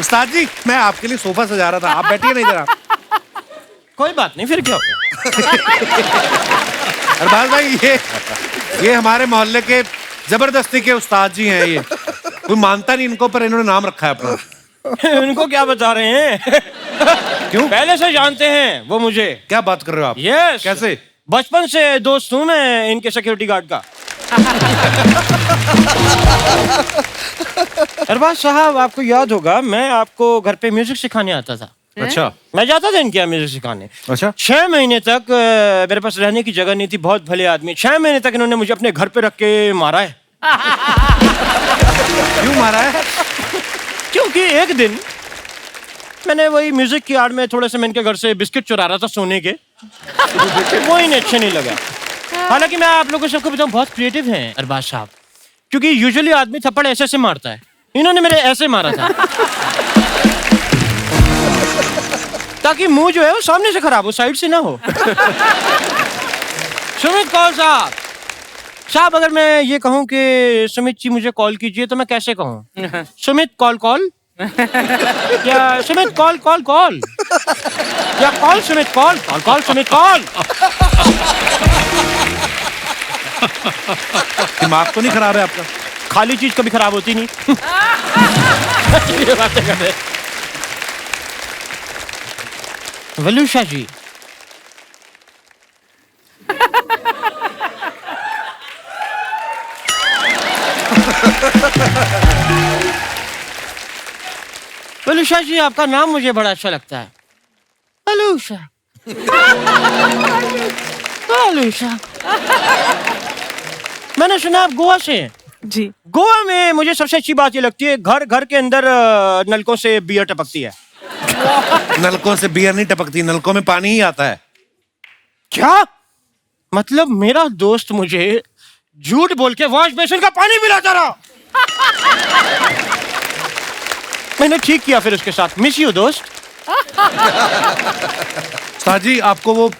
उस्ताद जी मैं आपके लिए सोफा सजा रहा था, आप बैठिए ना इधर। आप कोई बात नहीं, फिर क्या हो गया? अरबाज भाई ये हमारे मोहल्ले के जबरदस्ती के उस्ताद जी हैं। ये कोई मानता नहीं इनको, पर इन्होंने नाम रखा है अपना। इनको क्या बता रहे हैं? क्यों? पहले से जानते हैं वो मुझे। क्या बात कर रहे हो आप? यस। कैसे? बचपन से दोस्त हूँ मैं इनके सिक्योरिटी गार्ड का। अरबाज साहब आपको याद होगा, मैं आपको घर पे म्यूजिक सिखाने आता था। अच्छा। मैं जाता था इनके यहाँ म्यूजिक सिखाने। अच्छा। 6 महीने तक मेरे पास रहने की जगह नहीं थी, बहुत भले आदमी। 6 महीने तक इन्होंने मुझे अपने घर पे रख के मारा है। क्यों मारा है? क्योंकि एक दिन मैंने वही म्यूजिक की आड़ में थोड़े से मैं इनके घर से बिस्किट चुरा रहा था सोने के। वो इन्हें अच्छे नहीं लगा। हालांकि मैं आप लोगों सबको बताऊं, बहुत क्रिएटिव हैं अरबाज साहब, क्योंकि यूजुअली आदमी थप्पड़ ऐसे ऐसे मारता है, इन्होंने मेरे ऐसे मारा था ताकि मुंह जो है वो सामने से खराब हो, साइड से ना हो। सुमित कौल साहब, अगर मैं ये कहूं कि सुमित जी मुझे कॉल कीजिए तो मैं कैसे कहूं? सुमित कॉल या सुमित कॉल या call Sumit call Sumit call. दिमाग तो नहीं खराब है आपका? खाली चीज कभी खराब होती नहीं। ये बातें कर रहे। वलूषा जी, वलूषा जी आपका नाम मुझे बड़ा अच्छा लगता है। वलूषा वलूषा। मैंने सुना आप गोवा से हैं। जी। गोवा में मुझे सबसे अच्छी बात ये लगती है, घर घर के अंदर नलकों से बियर टपकती है। नलकों से बियर नहीं टपकती, नलकों में पानी ही आता है। क्या मतलब? मेरा दोस्त मुझे झूठ बोल के वॉश बेसिन का पानी पिलाता रहा। मैंने ठीक किया फिर उसके साथ। मिस यू दोस्त। साजी आपको वो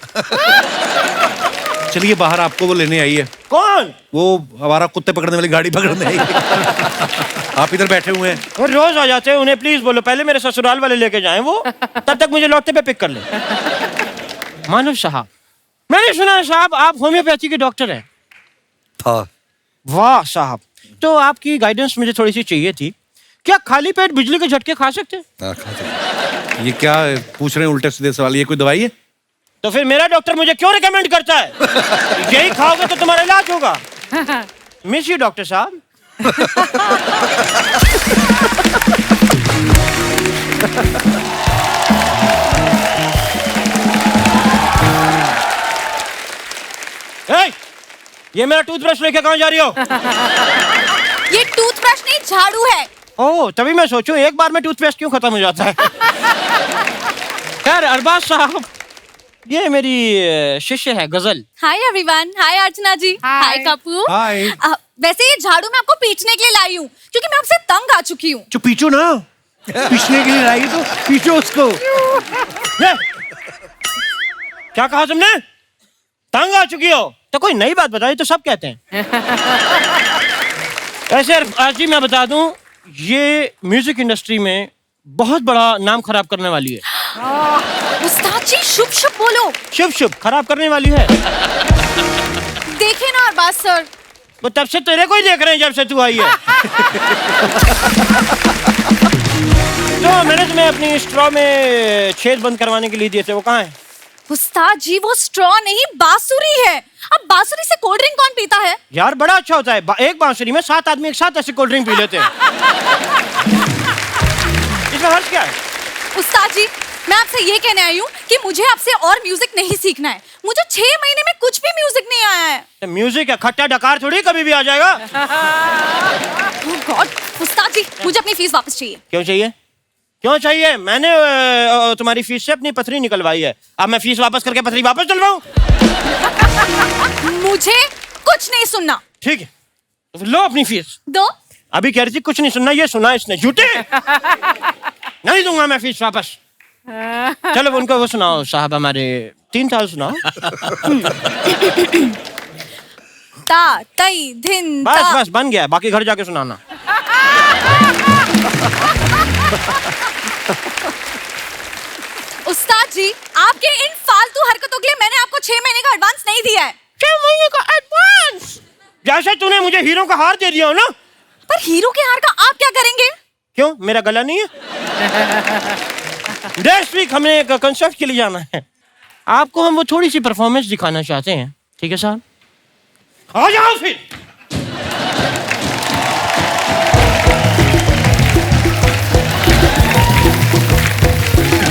चलिए बाहर, आपको वो लेने आई है। कौन? वो हमारा कुत्ते पकड़ने वाली गाड़ी पकड़ने आई है। आप इधर बैठे हुए हैं। वो रोज आ जाते हैं, उन्हें प्लीज बोलो पहले मेरे ससुराल वाले लेके जाएं, वो तब तक मुझे लौटते पे पिक कर ले। मानव साहब, मैंने सुना है साहब आप होम्योपैथी के डॉक्टर हैं। था। वाह साहब, तो आपकी गाइडेंस मुझे थोड़ी सी चाहिए थी। क्या खाली पेट बिजली के झटके खा सकते हैं? हाँ, खा सकते। ये क्या पूछ रहे हैं उल्टे सीधे सवाल? ये कोई दवाई है? तो फिर मेरा डॉक्टर मुझे क्यों रिकमेंड करता है? यही खाओगे तो तुम्हारा इलाज होगा। मिस यू डॉक्टर साहब। ये मेरा टूथब्रश लेके कहाँ जा रही हो? ये टूथब्रश नहीं, झाड़ू है। ओह, तभी मैं सोचूं एक बार में टूथपेस्ट क्यों खत्म हो जाता है। खैर अरबाज साहब, ये मेरी शिष्य है गजल। हाय एवरीवन, हाय अर्चना जी, हाय कपूर। हाय। वैसे ये झाड़ू मैं आपको पीटने के लिए लाई हूँ क्योंकि मैं आपसे तंग आ चुकी हूँ। जो पीछो ना, पीछने के लिए लाई तो पीछो उसको। क्या कहा तुमने? तंग आ चुकी हो? तो कोई नई बात बताई तो सब कहते हैं। ऐसे आज जी मैं बता दूं, ये म्यूजिक इंडस्ट्री में बहुत बड़ा नाम खराब करने वाली है। उस्ताद जी शुभ शुभ बोलो। शुभ शुभ खराब करने वाली है। देखे ना अरबाज सर, वो तब से तेरे को ही देख रहे हैं जब से तू आई है। तो मैंने तुम्हें अपनी स्ट्रॉ में छेद बंद करवाने के लिए दिए थे, वो कहाँ है? उस्ताद जी वो स्ट्रॉ नहीं बांसुरी है। अब बांसुरी से कोल्ड ड्रिंक कौन पीता है? यार बड़ा अच्छा होता है, एक बांसुरी में 7 आदमी एक साथ ऐसे कोल्ड ड्रिंक पी लेते हैं। इसमें हर्ष क्या है? उस्ताद जी मैं आपसे ये कहने आई हूँ कि मुझे आपसे और म्यूजिक नहीं सीखना है। मुझे 6 महीने में कुछ भी म्यूजिक नहीं आया है। म्यूजिक है, खट्टा डकार थोड़ी कभी भी आ जाएगा। Oh God, उस्ताद जी मुझे अपनी फीस वापस चाहिए। क्यों चाहिए? क्यों चाहिए? मैंने तुम्हारी फीस से अपनी पथरी निकलवाई है, अब मैं फीस वापस करके पथरी वापस डलवाऊं? मुझे कुछ नहीं सुनना। ठीक है, तो फिर लो अपनी फीस। दो। अभी कह रही थी कुछ नहीं सुनना, ये सुना इसने। झूठे। नहीं दूंगा मैं फीस वापस। चलो उनको वो सुनाओ साहब, हमारे 3 ताल सुनाओ। ता तई धिन बस ता। बस बन गया, बाकी घर जाके सुनाना। उस्ताद जी आपके इन फालतू हरकतों के लिए मैंने आपको 6 महीने का एडवांस नहीं दिया है। 6 महीने का एडवांस? जैसे तूने मुझे हीरो का हार दे दिया हो ना। पर हीरो के हार का आप क्या करेंगे? क्यों, मेरा गला नहीं है? नेक्स्ट वीक हमें एक कंसर्ट के लिए जाना है, आपको हम वो थोड़ी सी परफॉर्मेंस दिखाना चाहते हैं। ठीक है साहब, आ जाओ फिर।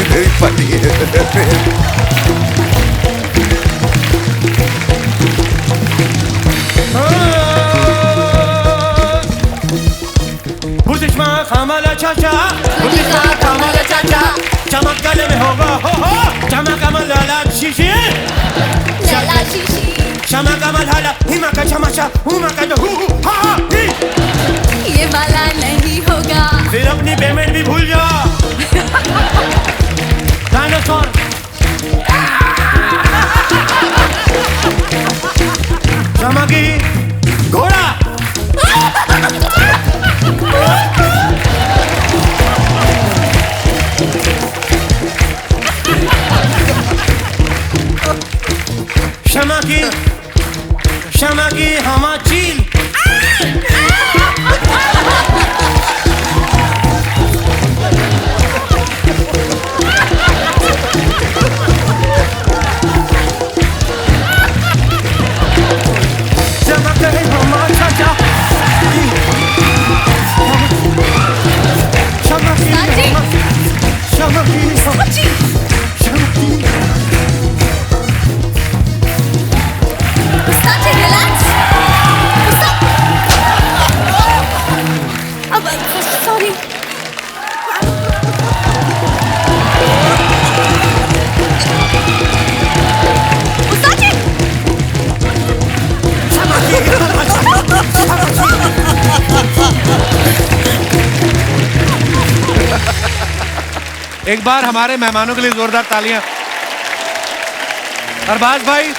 Very funny. बुर्दिशमा खामाला चाचा, बुर्दिशमा खामाला चाचा, चमक गले में होगा हो, चमक कमल लाला शीशी, लाला शीशी, चमक कमल हाला, हिमा का चमचा, हुमा का जो हु हा ही, ये वाला नहीं होगा। फिर अपनी पेमेंट भी भूल जा। डायनासोर, चमकी घोड़ा, क्षमा की हमा चील, चमक गए हमा चाचा, क्षमा की सॉरी। एक बार हमारे मेहमानों के लिए जोरदार तालियां। अरबाज भाई,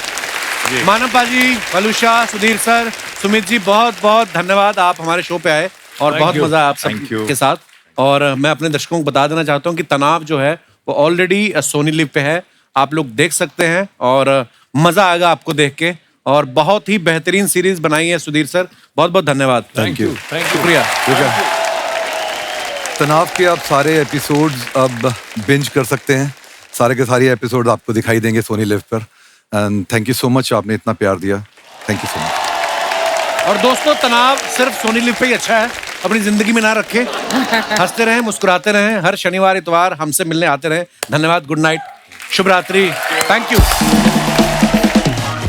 मानव पाजी, वलूशा, सुधीर सर, सुमित जी, बहुत बहुत धन्यवाद, आप हमारे शो पे आए और बहुत मजा आया आप सब के साथ। और मैं अपने दर्शकों को बता देना चाहता हूँ कि तनाव जो है वो ऑलरेडी सोनी लिव पे है, आप लोग देख सकते हैं और मजा आएगा आपको देख के। और बहुत ही बेहतरीन सीरीज बनाई है सुधीर सर, बहुत बहुत धन्यवाद। Thank you. शुक्रिया। तनाव के आप सारे एपिसोड्स अब बिंज कर सकते हैं, सारे के सारे एपिसोड आपको दिखाई देंगे सोनी लिव पर। And thank you so much, आपने इतना प्यार दिया, थैंक यू सो मच। और दोस्तों, तनाव सिर्फ सोनी लिव पे ही अच्छा है, अपनी जिंदगी में ना रखें। हंसते रहें, मुस्कुराते रहें, हर शनिवार इतवार हमसे मिलने आते रहें। धन्यवाद, गुड नाइट, शुभ रात्रि, थैंक यू।